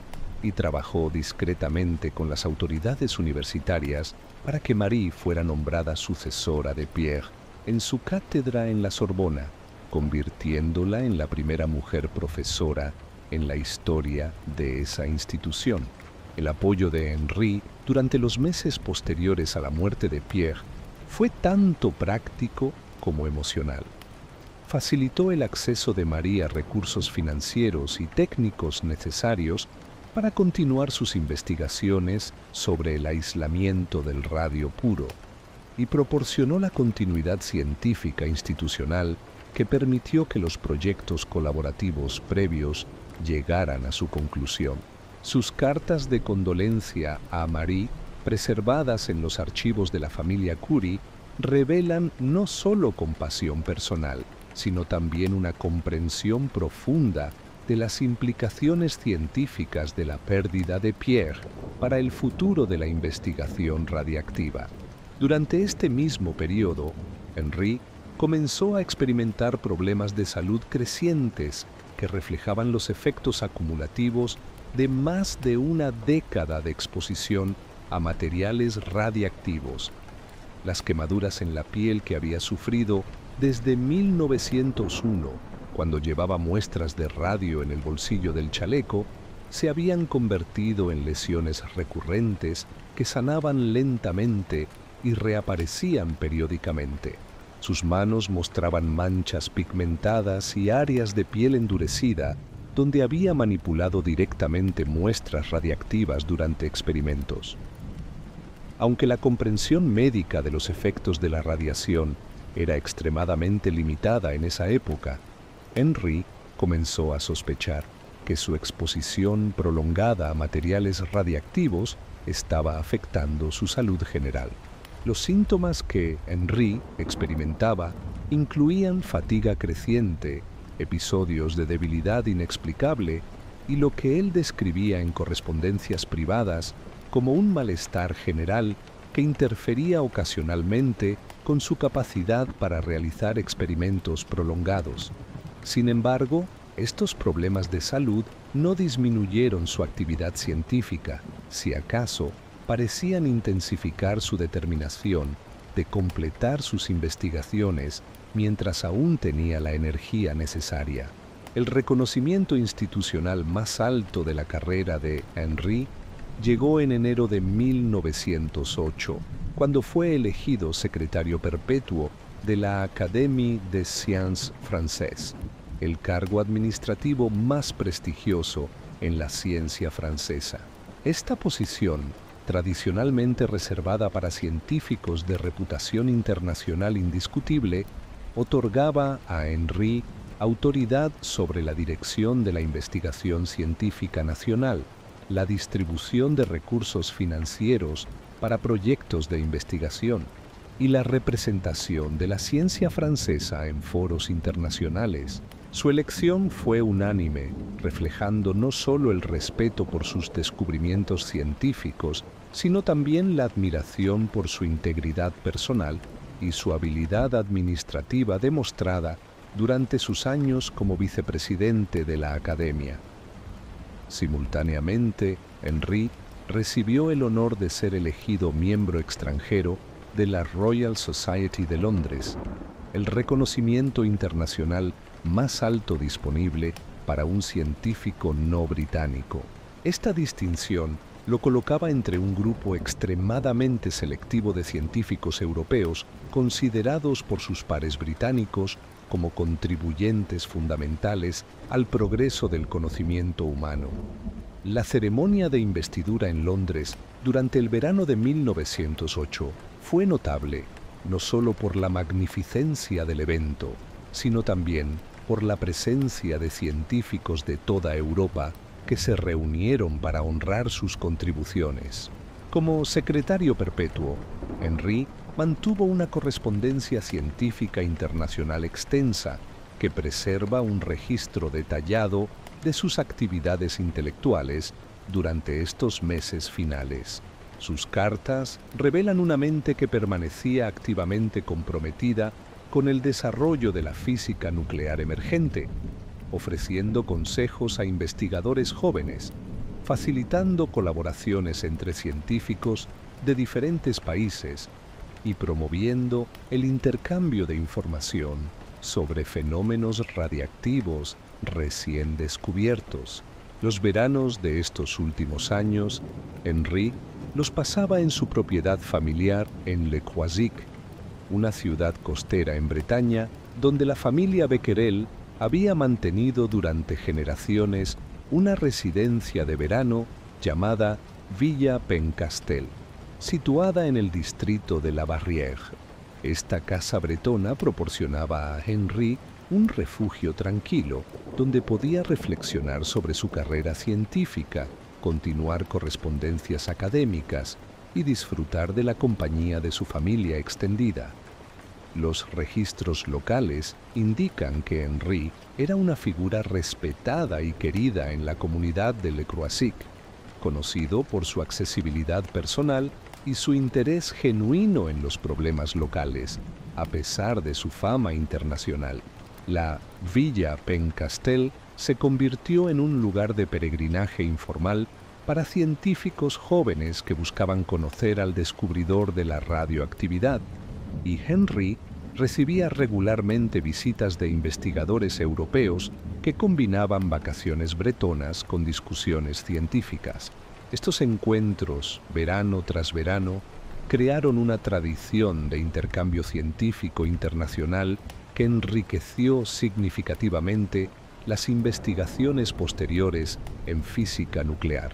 y trabajó discretamente con las autoridades universitarias para que Marie fuera nombrada sucesora de Pierre en su cátedra en la Sorbona, convirtiéndola en la primera mujer profesora en la historia de esa institución. El apoyo de Henri durante los meses posteriores a la muerte de Pierre fue tanto práctico como emocional. Facilitó el acceso de Marie a recursos financieros y técnicos necesarios para continuar sus investigaciones sobre el aislamiento del radio puro y proporcionó la continuidad científica institucional que permitió que los proyectos colaborativos previos llegaran a su conclusión. Sus cartas de condolencia a Marie, preservadas en los archivos de la familia Curie, revelan no solo compasión personal, sino también una comprensión profunda de las implicaciones científicas de la pérdida de Pierre para el futuro de la investigación radiactiva. Durante este mismo periodo, Henri comenzó a experimentar problemas de salud crecientes que reflejaban los efectos acumulativos de más de una década de exposición a materiales radiactivos. Las quemaduras en la piel que había sufrido desde 1901, cuando llevaba muestras de radio en el bolsillo del chaleco, se habían convertido en lesiones recurrentes que sanaban lentamente y reaparecían periódicamente. Sus manos mostraban manchas pigmentadas y áreas de piel endurecida donde había manipulado directamente muestras radiactivas durante experimentos. Aunque la comprensión médica de los efectos de la radiación era extremadamente limitada en esa época, Henri comenzó a sospechar que su exposición prolongada a materiales radiactivos estaba afectando su salud general. Los síntomas que Henri experimentaba incluían fatiga creciente, episodios de debilidad inexplicable y lo que él describía en correspondencias privadas como un malestar general que interfería ocasionalmente con su capacidad para realizar experimentos prolongados. Sin embargo, estos problemas de salud no disminuyeron su actividad científica, si acaso, parecían intensificar su determinación de completar sus investigaciones mientras aún tenía la energía necesaria. El reconocimiento institucional más alto de la carrera de Henry llegó en enero de 1908, cuando fue elegido secretario perpetuo de la Académie des Sciences Françaises, el cargo administrativo más prestigioso en la ciencia francesa. Esta posición, tradicionalmente reservada para científicos de reputación internacional indiscutible, otorgaba a Henry autoridad sobre la dirección de la investigación científica nacional, la distribución de recursos financieros para proyectos de investigación y la representación de la ciencia francesa en foros internacionales. Su elección fue unánime, reflejando no solo el respeto por sus descubrimientos científicos, sino también la admiración por su integridad personal y su habilidad administrativa demostrada durante sus años como vicepresidente de la Academia. Simultáneamente, Henry recibió el honor de ser elegido miembro extranjero de la Royal Society de Londres, el reconocimiento internacional más alto disponible para un científico no británico. Esta distinción lo colocaba entre un grupo extremadamente selectivo de científicos europeos considerados por sus pares británicos como contribuyentes fundamentales al progreso del conocimiento humano. La ceremonia de investidura en Londres durante el verano de 1908 fue notable no solo por la magnificencia del evento, sino también por la presencia de científicos de toda Europa que se reunieron para honrar sus contribuciones. Como secretario perpetuo, Henry mantuvo una correspondencia científica internacional extensa que preserva un registro detallado de sus actividades intelectuales durante estos meses finales. Sus cartas revelan una mente que permanecía activamente comprometida con el desarrollo de la física nuclear emergente, ofreciendo consejos a investigadores jóvenes, facilitando colaboraciones entre científicos de diferentes países y promoviendo el intercambio de información sobre fenómenos radiactivos recién descubiertos. Los veranos de estos últimos años, Henry los pasaba en su propiedad familiar en Le Croisic, una ciudad costera en Bretaña donde la familia Becquerel había mantenido durante generaciones una residencia de verano llamada Villa Pencastel, situada en el distrito de La Barrière. Esta casa bretona proporcionaba a Henry un refugio tranquilo donde podía reflexionar sobre su carrera científica, continuar correspondencias académicas y disfrutar de la compañía de su familia extendida. Los registros locales indican que Henry era una figura respetada y querida en la comunidad de Le Croisic, conocido por su accesibilidad personal y su interés genuino en los problemas locales, a pesar de su fama internacional. La Villa Pencastel se convirtió en un lugar de peregrinaje informal para científicos jóvenes que buscaban conocer al descubridor de la radioactividad, y Henry recibía regularmente visitas de investigadores europeos que combinaban vacaciones bretonas con discusiones científicas. Estos encuentros, verano tras verano, crearon una tradición de intercambio científico internacional que enriqueció significativamente las investigaciones posteriores en física nuclear.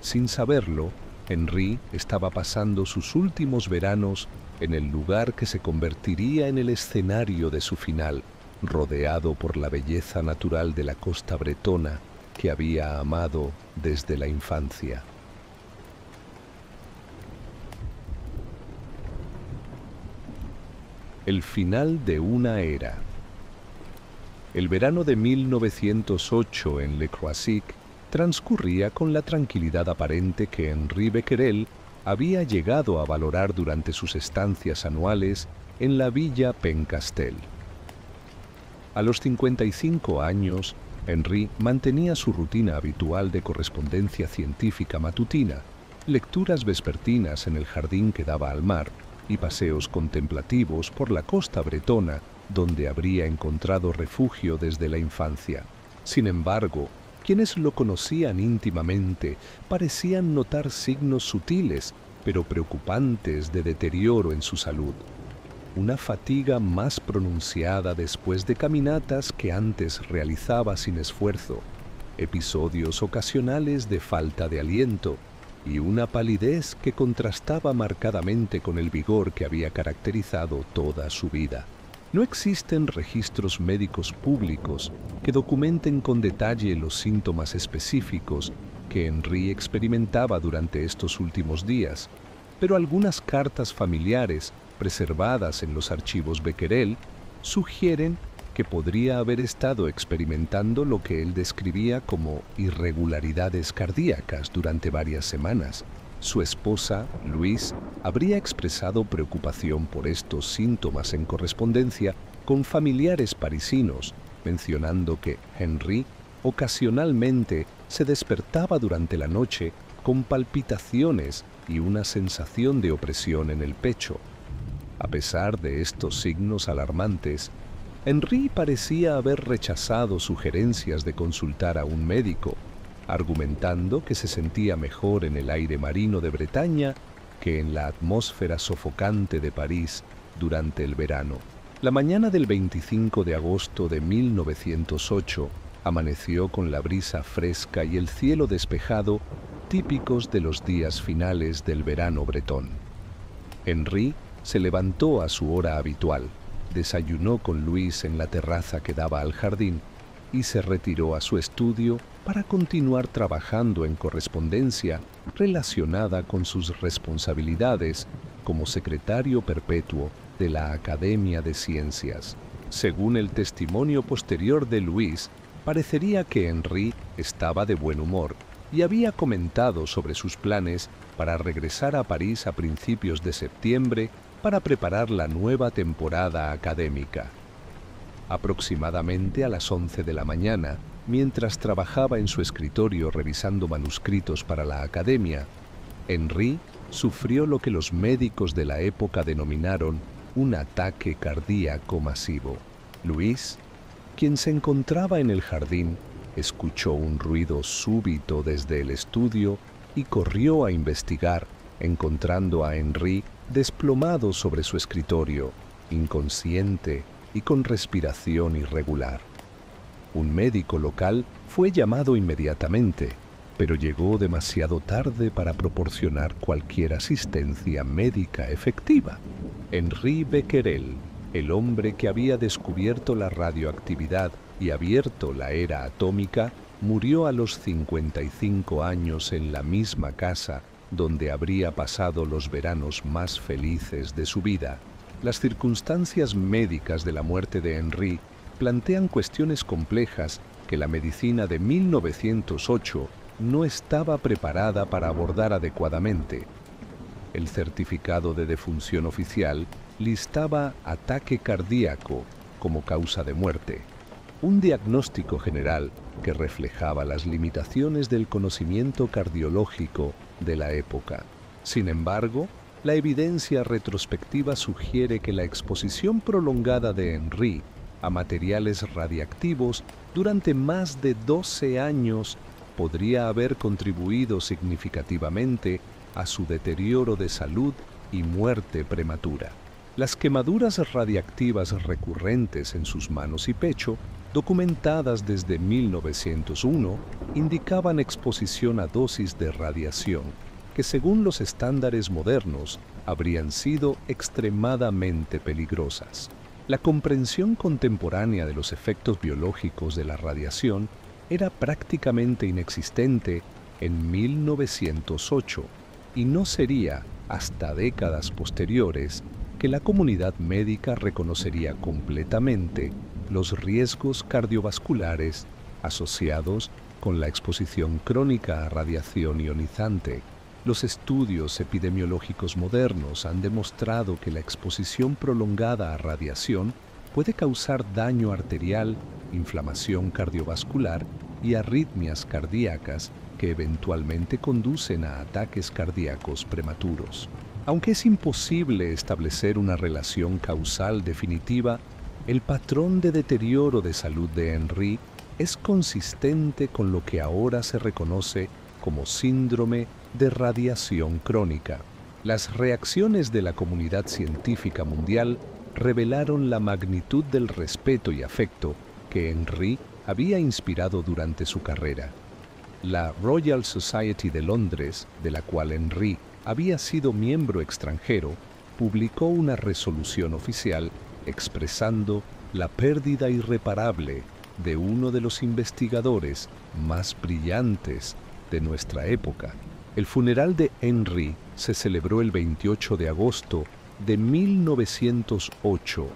Sin saberlo, Henry estaba pasando sus últimos veranos en el lugar que se convertiría en el escenario de su final, rodeado por la belleza natural de la costa bretona que había amado desde la infancia. El final de una era. El verano de 1908 en Le Croisic transcurría con la tranquilidad aparente que Henri Becquerel había llegado a valorar durante sus estancias anuales en la Villa Pencastel. A los 55 años, Henry mantenía su rutina habitual de correspondencia científica matutina, lecturas vespertinas en el jardín que daba al mar y paseos contemplativos por la costa bretona, donde habría encontrado refugio desde la infancia. Sin embargo, quienes lo conocían íntimamente parecían notar signos sutiles, pero preocupantes de deterioro en su salud. Una fatiga más pronunciada después de caminatas que antes realizaba sin esfuerzo, episodios ocasionales de falta de aliento y una palidez que contrastaba marcadamente con el vigor que había caracterizado toda su vida. No existen registros médicos públicos que documenten con detalle los síntomas específicos que Henry experimentaba durante estos últimos días, pero algunas cartas familiares preservadas en los archivos Becquerel sugieren que podría haber estado experimentando lo que él describía como irregularidades cardíacas durante varias semanas. Su esposa, Louise, habría expresado preocupación por estos síntomas en correspondencia con familiares parisinos, mencionando que Henry ocasionalmente se despertaba durante la noche con palpitaciones y una sensación de opresión en el pecho. A pesar de estos signos alarmantes, Henry parecía haber rechazado sugerencias de consultar a un médico, argumentando que se sentía mejor en el aire marino de Bretaña que en la atmósfera sofocante de París durante el verano. La mañana del 25 de agosto de 1908 amaneció con la brisa fresca y el cielo despejado, típicos de los días finales del verano bretón. Henry se levantó a su hora habitual, desayunó con Louise en la terraza que daba al jardín y se retiró a su estudio para continuar trabajando en correspondencia relacionada con sus responsabilidades como secretario perpetuo de la Academia de Ciencias. Según el testimonio posterior de Louise, parecería que Henry estaba de buen humor y había comentado sobre sus planes para regresar a París a principios de septiembre para preparar la nueva temporada académica. Aproximadamente a las 11 de la mañana, mientras trabajaba en su escritorio revisando manuscritos para la academia, Henry sufrió lo que los médicos de la época denominaron un ataque cardíaco masivo. Louise, quien se encontraba en el jardín, escuchó un ruido súbito desde el estudio y corrió a investigar, encontrando a Henry desplomado sobre su escritorio, inconsciente y con respiración irregular. Un médico local fue llamado inmediatamente, pero llegó demasiado tarde para proporcionar cualquier asistencia médica efectiva. Henri Becquerel, el hombre que había descubierto la radioactividad y abierto la era atómica, murió a los 55 años en la misma casa donde habría pasado los veranos más felices de su vida. Las circunstancias médicas de la muerte de Henry plantean cuestiones complejas que la medicina de 1908 no estaba preparada para abordar adecuadamente. El certificado de defunción oficial listaba ataque cardíaco como causa de muerte, un diagnóstico general que reflejaba las limitaciones del conocimiento cardiológico de la época. Sin embargo, la evidencia retrospectiva sugiere que la exposición prolongada de Henry a materiales radiactivos durante más de 12 años podría haber contribuido significativamente a su deterioro de salud y muerte prematura. Las quemaduras radiactivas recurrentes en sus manos y pecho, documentadas desde 1901, indicaban exposición a dosis de radiación que, según los estándares modernos, habrían sido extremadamente peligrosas. La comprensión contemporánea de los efectos biológicos de la radiación era prácticamente inexistente en 1908 y no sería hasta décadas posteriores que la comunidad médica reconocería completamente los riesgos cardiovasculares asociados con la exposición crónica a radiación ionizante. Los estudios epidemiológicos modernos han demostrado que la exposición prolongada a radiación puede causar daño arterial, inflamación cardiovascular y arritmias cardíacas que eventualmente conducen a ataques cardíacos prematuros. Aunque es imposible establecer una relación causal definitiva, el patrón de deterioro de salud de Henry es consistente con lo que ahora se reconoce como síndrome de radiación crónica. Las reacciones de la comunidad científica mundial revelaron la magnitud del respeto y afecto que Henry había inspirado durante su carrera. La Royal Society de Londres, de la cual Henry había sido miembro extranjero, publicó una resolución oficial expresando la pérdida irreparable de uno de los investigadores más brillantes de nuestra época. El funeral de Henry se celebró el 28 de agosto de 1908.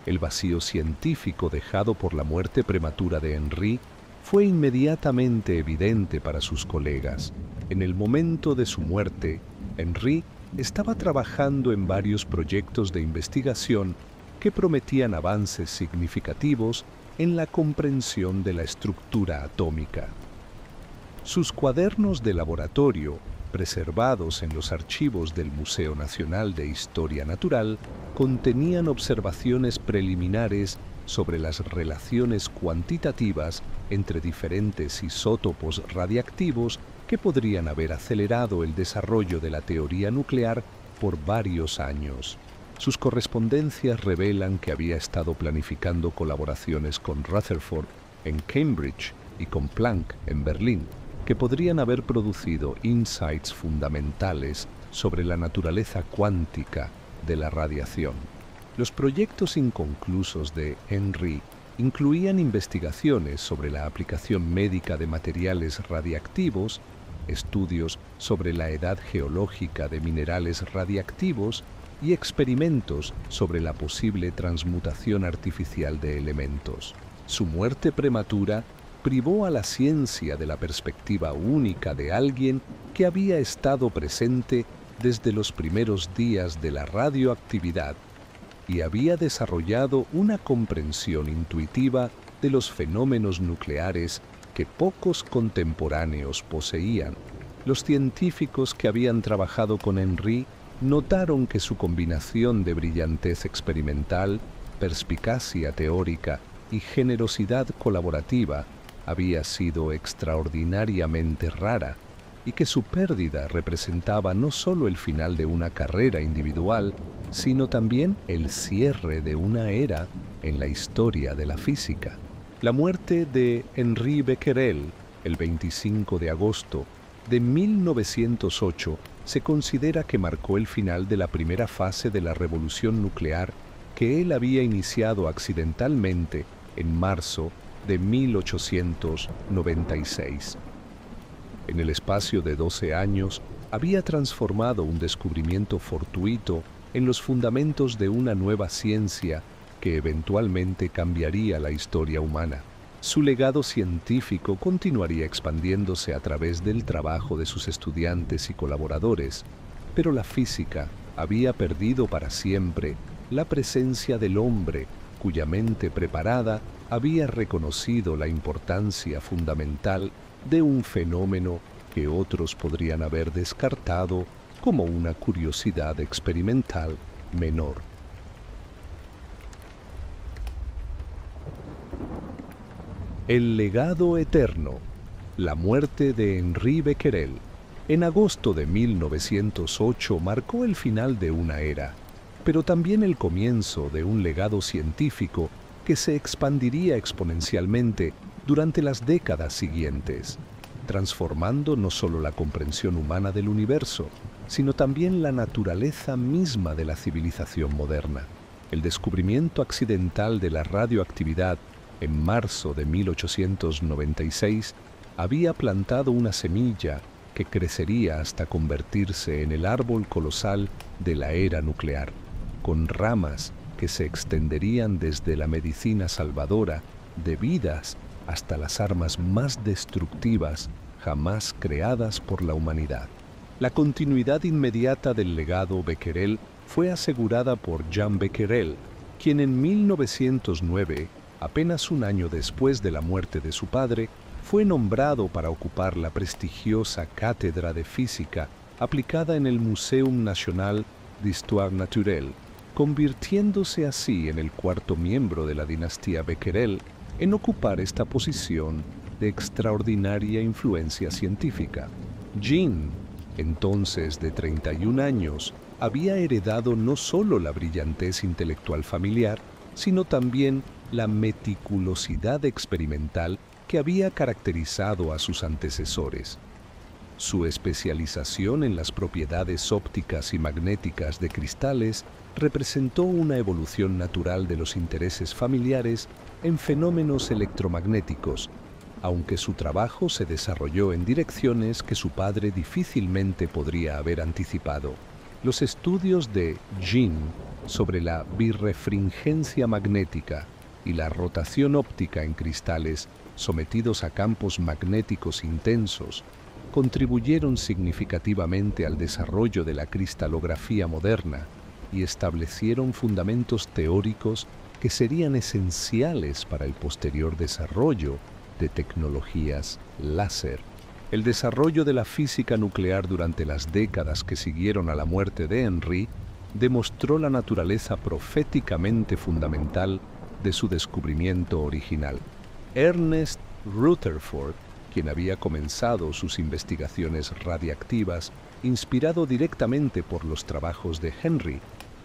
El vacío científico dejado por la muerte prematura de Henry fue inmediatamente evidente para sus colegas. En el momento de su muerte, Henry estaba trabajando en varios proyectos de investigación que prometían avances significativos en la comprensión de la estructura atómica. Sus cuadernos de laboratorio, preservados en los archivos del Museo Nacional de Historia Natural, contenían observaciones preliminares sobre las relaciones cuantitativas entre diferentes isótopos radiactivos que podrían haber acelerado el desarrollo de la teoría nuclear por varios años. Sus correspondencias revelan que había estado planificando colaboraciones con Rutherford en Cambridge y con Planck en Berlín, que podrían haber producido insights fundamentales sobre la naturaleza cuántica de la radiación. Los proyectos inconclusos de Henry incluían investigaciones sobre la aplicación médica de materiales radiactivos, estudios sobre la edad geológica de minerales radiactivos y experimentos sobre la posible transmutación artificial de elementos. Su muerte prematura privó a la ciencia de la perspectiva única de alguien que había estado presente desde los primeros días de la radioactividad y había desarrollado una comprensión intuitiva de los fenómenos nucleares que pocos contemporáneos poseían. Los científicos que habían trabajado con Henry notaron que su combinación de brillantez experimental, perspicacia teórica y generosidad colaborativa había sido extraordinariamente rara y que su pérdida representaba no solo el final de una carrera individual, sino también el cierre de una era en la historia de la física. La muerte de Henri Becquerel, el 25 de agosto de 1908, se considera que marcó el final de la primera fase de la revolución nuclear que él había iniciado accidentalmente en marzo de 1896. En el espacio de 12 años, había transformado un descubrimiento fortuito en los fundamentos de una nueva ciencia que eventualmente cambiaría la historia humana. Su legado científico continuaría expandiéndose a través del trabajo de sus estudiantes y colaboradores, pero la física había perdido para siempre la presencia del hombre, cuya mente preparada había reconocido la importancia fundamental de un fenómeno que otros podrían haber descartado como una curiosidad experimental menor. El legado eterno, la muerte de Henri Becquerel, en agosto de 1908 marcó el final de una era, pero también el comienzo de un legado científico que se expandiría exponencialmente durante las décadas siguientes, transformando no solo la comprensión humana del universo, sino también la naturaleza misma de la civilización moderna. El descubrimiento accidental de la radioactividad en marzo de 1896 había plantado una semilla que crecería hasta convertirse en el árbol colosal de la era nuclear, con ramas que se extenderían desde la medicina salvadora de vidas hasta las armas más destructivas jamás creadas por la humanidad. La continuidad inmediata del legado Becquerel fue asegurada por Jean Becquerel, quien en 1909, apenas un año después de la muerte de su padre, fue nombrado para ocupar la prestigiosa cátedra de física aplicada en el Muséum National d'Histoire Naturelle, convirtiéndose así en el cuarto miembro de la dinastía Becquerel en ocupar esta posición de extraordinaria influencia científica. Jean, entonces de 31 años, había heredado no solo la brillantez intelectual familiar, sino también la meticulosidad experimental que había caracterizado a sus antecesores. Su especialización en las propiedades ópticas y magnéticas de cristales representó una evolución natural de los intereses familiares en fenómenos electromagnéticos, aunque su trabajo se desarrolló en direcciones que su padre difícilmente podría haber anticipado. Los estudios de Jean sobre la birrefringencia magnética y la rotación óptica en cristales sometidos a campos magnéticos intensos contribuyeron significativamente al desarrollo de la cristalografía moderna y establecieron fundamentos teóricos que serían esenciales para el posterior desarrollo de tecnologías láser. El desarrollo de la física nuclear durante las décadas que siguieron a la muerte de Henry demostró la naturaleza proféticamente fundamental de su descubrimiento original. Ernest Rutherford, quien había comenzado sus investigaciones radiactivas, inspirado directamente por los trabajos de Henry,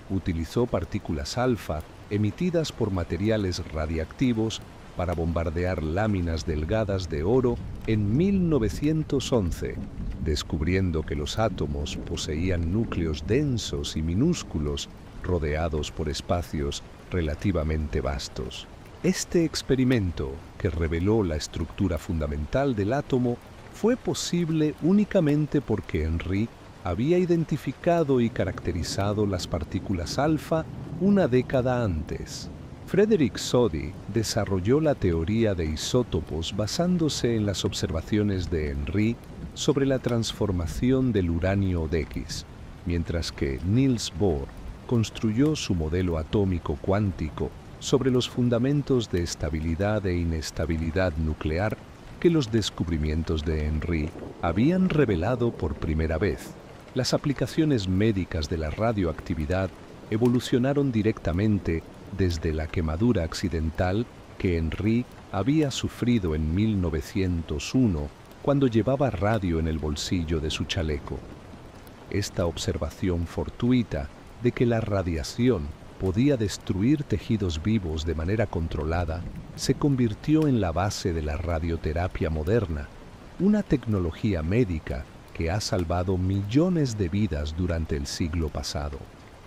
utilizó partículas alfa emitidas por materiales radiactivos para bombardear láminas delgadas de oro en 1911, descubriendo que los átomos poseían núcleos densos y minúsculos rodeados por espacios relativamente vastos. Este experimento, que reveló la estructura fundamental del átomo, fue posible únicamente porque Henry había identificado y caracterizado las partículas alfa una década antes. Frederick Soddy desarrolló la teoría de isótopos basándose en las observaciones de Henry sobre la transformación del uranio de X, mientras que Niels Bohr construyó su modelo atómico cuántico sobre los fundamentos de estabilidad e inestabilidad nuclear que los descubrimientos de Henry habían revelado por primera vez. Las aplicaciones médicas de la radioactividad evolucionaron directamente desde la quemadura accidental que Henry había sufrido en 1901 cuando llevaba radio en el bolsillo de su chaleco. Esta observación fortuita de que la radiación podía destruir tejidos vivos de manera controlada se convirtió en la base de la radioterapia moderna, una tecnología médica que ha salvado millones de vidas durante el siglo pasado.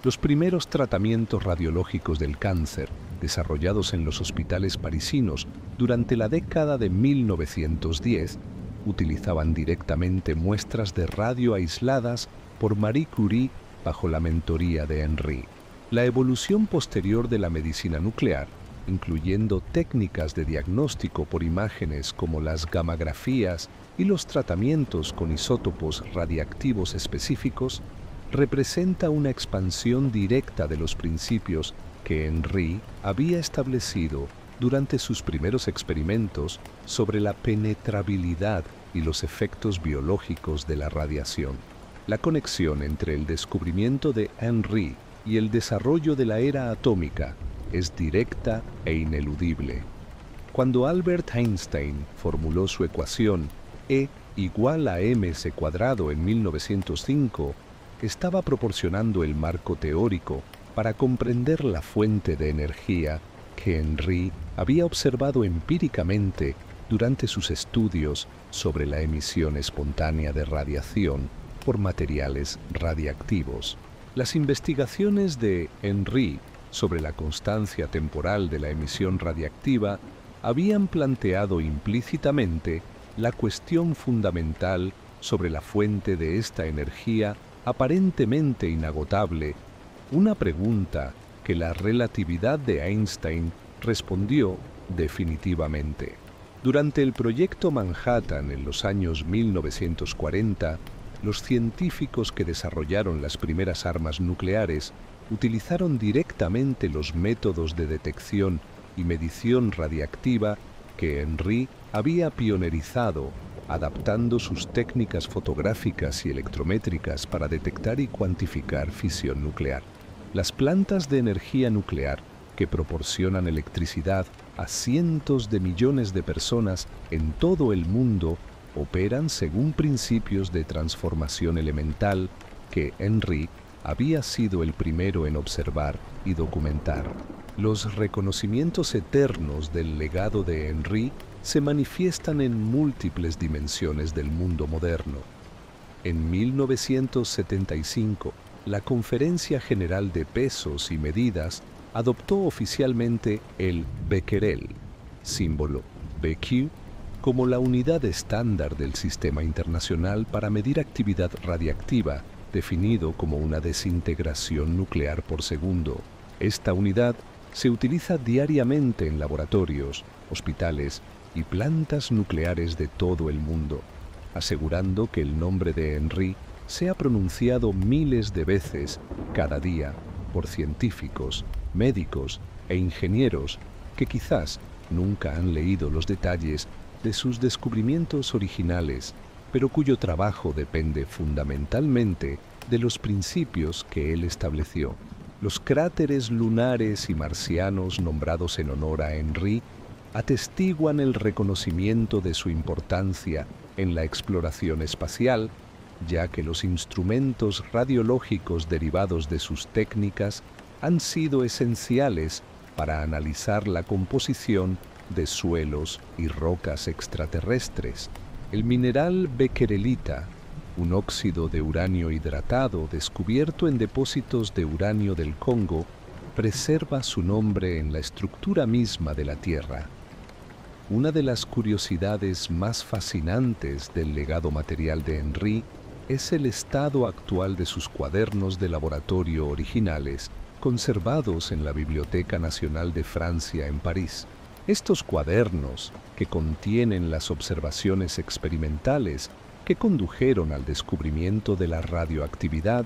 Los primeros tratamientos radiológicos del cáncer, desarrollados en los hospitales parisinos durante la década de 1910, utilizaban directamente muestras de radio aisladas por Marie Curie bajo la mentoría de Henry. La evolución posterior de la medicina nuclear, incluyendo técnicas de diagnóstico por imágenes como las gammagrafías y los tratamientos con isótopos radiactivos específicos, representa una expansión directa de los principios que Henry había establecido durante sus primeros experimentos sobre la penetrabilidad y los efectos biológicos de la radiación. La conexión entre el descubrimiento de Henry y el desarrollo de la era atómica es directa e ineludible. Cuando Albert Einstein formuló su ecuación E igual a mc cuadrado en 1905, estaba proporcionando el marco teórico para comprender la fuente de energía que Henry había observado empíricamente durante sus estudios sobre la emisión espontánea de radiación por materiales radiactivos. Las investigaciones de Henry sobre la constancia temporal de la emisión radiactiva habían planteado implícitamente la cuestión fundamental sobre la fuente de esta energía aparentemente inagotable, una pregunta que la relatividad de Einstein respondió definitivamente. Durante el proyecto Manhattan en los años 1940, Los científicos que desarrollaron las primeras armas nucleares utilizaron directamente los métodos de detección y medición radiactiva que Henry había pionerizado, adaptando sus técnicas fotográficas y electrométricas para detectar y cuantificar fisión nuclear. Las plantas de energía nuclear, que proporcionan electricidad a cientos de millones de personas en todo el mundo, operan según principios de transformación elemental que Henry había sido el primero en observar y documentar. Los reconocimientos eternos del legado de Henry se manifiestan en múltiples dimensiones del mundo moderno. En 1975, la Conferencia General de Pesos y Medidas adoptó oficialmente el becquerel, símbolo BQ, como la unidad estándar del Sistema Internacional para medir actividad radiactiva, definido como una desintegración nuclear por segundo. Esta unidad se utiliza diariamente en laboratorios, hospitales y plantas nucleares de todo el mundo, asegurando que el nombre de Henry sea pronunciado miles de veces cada día por científicos, médicos e ingenieros que quizás nunca han leído los detalles de sus descubrimientos originales, pero cuyo trabajo depende fundamentalmente de los principios que él estableció. Los cráteres lunares y marcianos nombrados en honor a Henry atestiguan el reconocimiento de su importancia en la exploración espacial, ya que los instrumentos radiológicos derivados de sus técnicas han sido esenciales para analizar la composición de suelos y rocas extraterrestres. El mineral becquerelita, un óxido de uranio hidratado descubierto en depósitos de uranio del Congo, preserva su nombre en la estructura misma de la Tierra. Una de las curiosidades más fascinantes del legado material de Henry es el estado actual de sus cuadernos de laboratorio originales, conservados en la Biblioteca Nacional de Francia en París. Estos cuadernos, que contienen las observaciones experimentales que condujeron al descubrimiento de la radioactividad,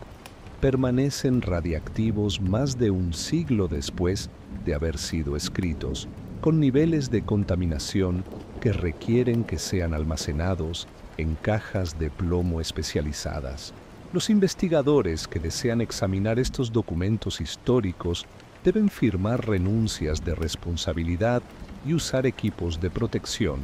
permanecen radiactivos más de un siglo después de haber sido escritos, con niveles de contaminación que requieren que sean almacenados en cajas de plomo especializadas. Los investigadores que desean examinar estos documentos históricos deben firmar renuncias de responsabilidad y usar equipos de protección,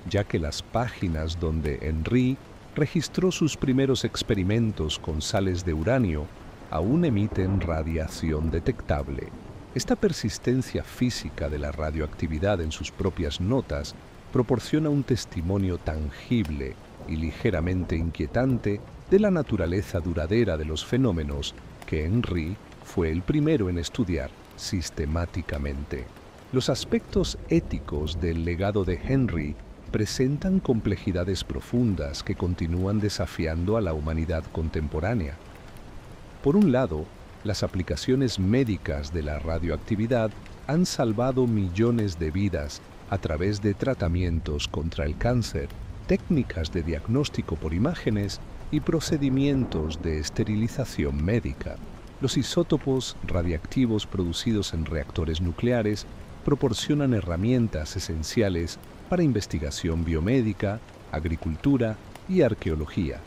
ya que las páginas donde Henry registró sus primeros experimentos con sales de uranio aún emiten radiación detectable. Esta persistencia física de la radioactividad en sus propias notas proporciona un testimonio tangible y ligeramente inquietante de la naturaleza duradera de los fenómenos que Henry fue el primero en estudiar sistemáticamente. Los aspectos éticos del legado de Henry presentan complejidades profundas que continúan desafiando a la humanidad contemporánea. Por un lado, las aplicaciones médicas de la radioactividad han salvado millones de vidas a través de tratamientos contra el cáncer, técnicas de diagnóstico por imágenes y procedimientos de esterilización médica. Los isótopos radiactivos producidos en reactores nucleares proporcionan herramientas esenciales para investigación biomédica, agricultura y arqueología.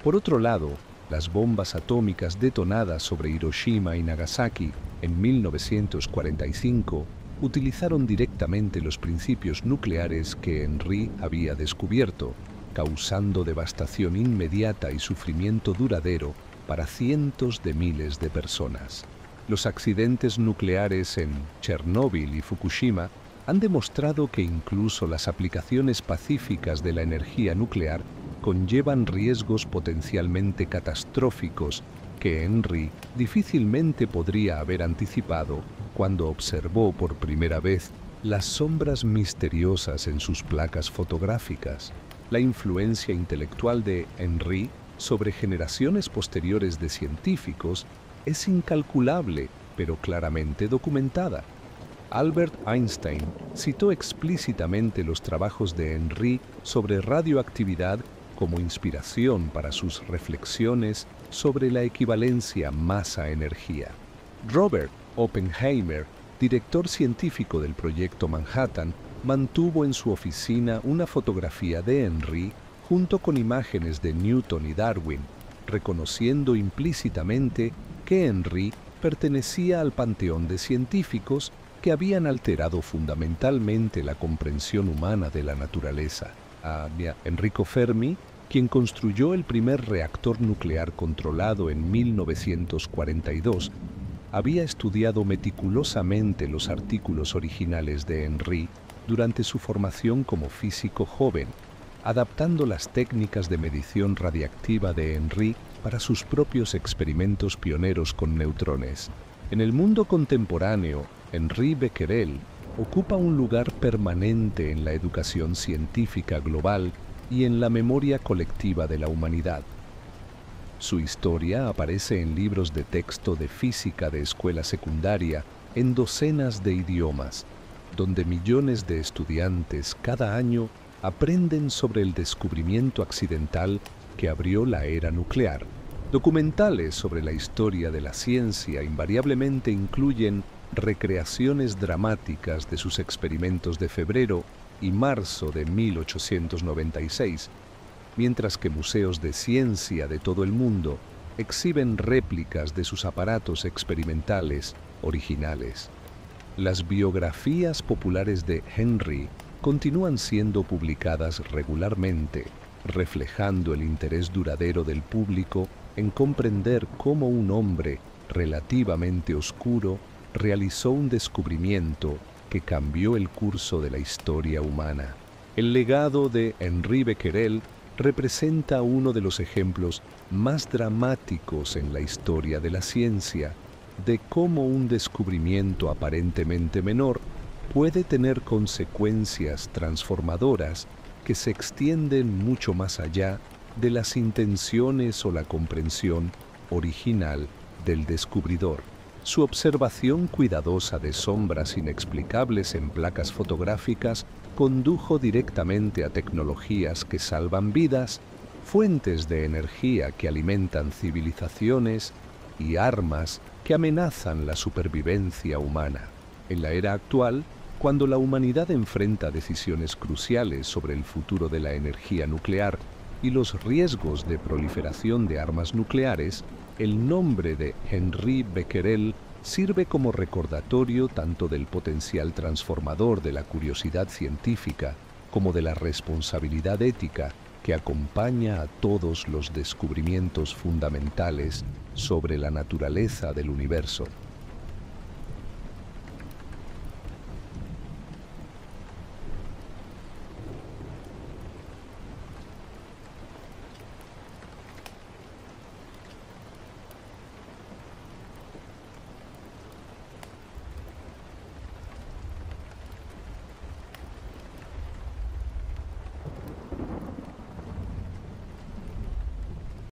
Por otro lado, las bombas atómicas detonadas sobre Hiroshima y Nagasaki en 1945 utilizaron directamente los principios nucleares que Henry había descubierto, causando devastación inmediata y sufrimiento duradero para cientos de miles de personas. Los accidentes nucleares en Chernóbil y Fukushima han demostrado que incluso las aplicaciones pacíficas de la energía nuclear conllevan riesgos potencialmente catastróficos que Henry difícilmente podría haber anticipado cuando observó por primera vez las sombras misteriosas en sus placas fotográficas. La influencia intelectual de Henry sobre generaciones posteriores de científicos es incalculable, pero claramente documentada. Albert Einstein citó explícitamente los trabajos de Henry sobre radioactividad como inspiración para sus reflexiones sobre la equivalencia masa-energía. Robert Oppenheimer, director científico del proyecto Manhattan, mantuvo en su oficina una fotografía de Henry junto con imágenes de Newton y Darwin, reconociendo implícitamente que Henry pertenecía al panteón de científicos que habían alterado fundamentalmente la comprensión humana de la naturaleza. Enrico Fermi, quien construyó el primer reactor nuclear controlado en 1942, había estudiado meticulosamente los artículos originales de Henry durante su formación como físico joven, adaptando las técnicas de medición radiactiva de Henry para sus propios experimentos pioneros con neutrones. En el mundo contemporáneo, Henri Becquerel ocupa un lugar permanente en la educación científica global y en la memoria colectiva de la humanidad. Su historia aparece en libros de texto de física de escuela secundaria en docenas de idiomas, donde millones de estudiantes cada año aprenden sobre el descubrimiento accidental que abrió la era nuclear. Documentales sobre la historia de la ciencia invariablemente incluyen recreaciones dramáticas de sus experimentos de febrero y marzo de 1896, mientras que museos de ciencia de todo el mundo exhiben réplicas de sus aparatos experimentales originales. Las biografías populares de Henry continúan siendo publicadas regularmente, reflejando el interés duradero del público en comprender cómo un hombre relativamente oscuro realizó un descubrimiento que cambió el curso de la historia humana. El legado de Henri Becquerel representa uno de los ejemplos más dramáticos en la historia de la ciencia de cómo un descubrimiento aparentemente menor puede tener consecuencias transformadoras que se extienden mucho más allá de las intenciones o la comprensión original del descubridor. Su observación cuidadosa de sombras inexplicables en placas fotográficas condujo directamente a tecnologías que salvan vidas, fuentes de energía que alimentan civilizaciones y armas que amenazan la supervivencia humana. En la era actual, cuando la humanidad enfrenta decisiones cruciales sobre el futuro de la energía nuclear y los riesgos de proliferación de armas nucleares, el nombre de Henri Becquerel sirve como recordatorio tanto del potencial transformador de la curiosidad científica como de la responsabilidad ética que acompaña a todos los descubrimientos fundamentales sobre la naturaleza del universo.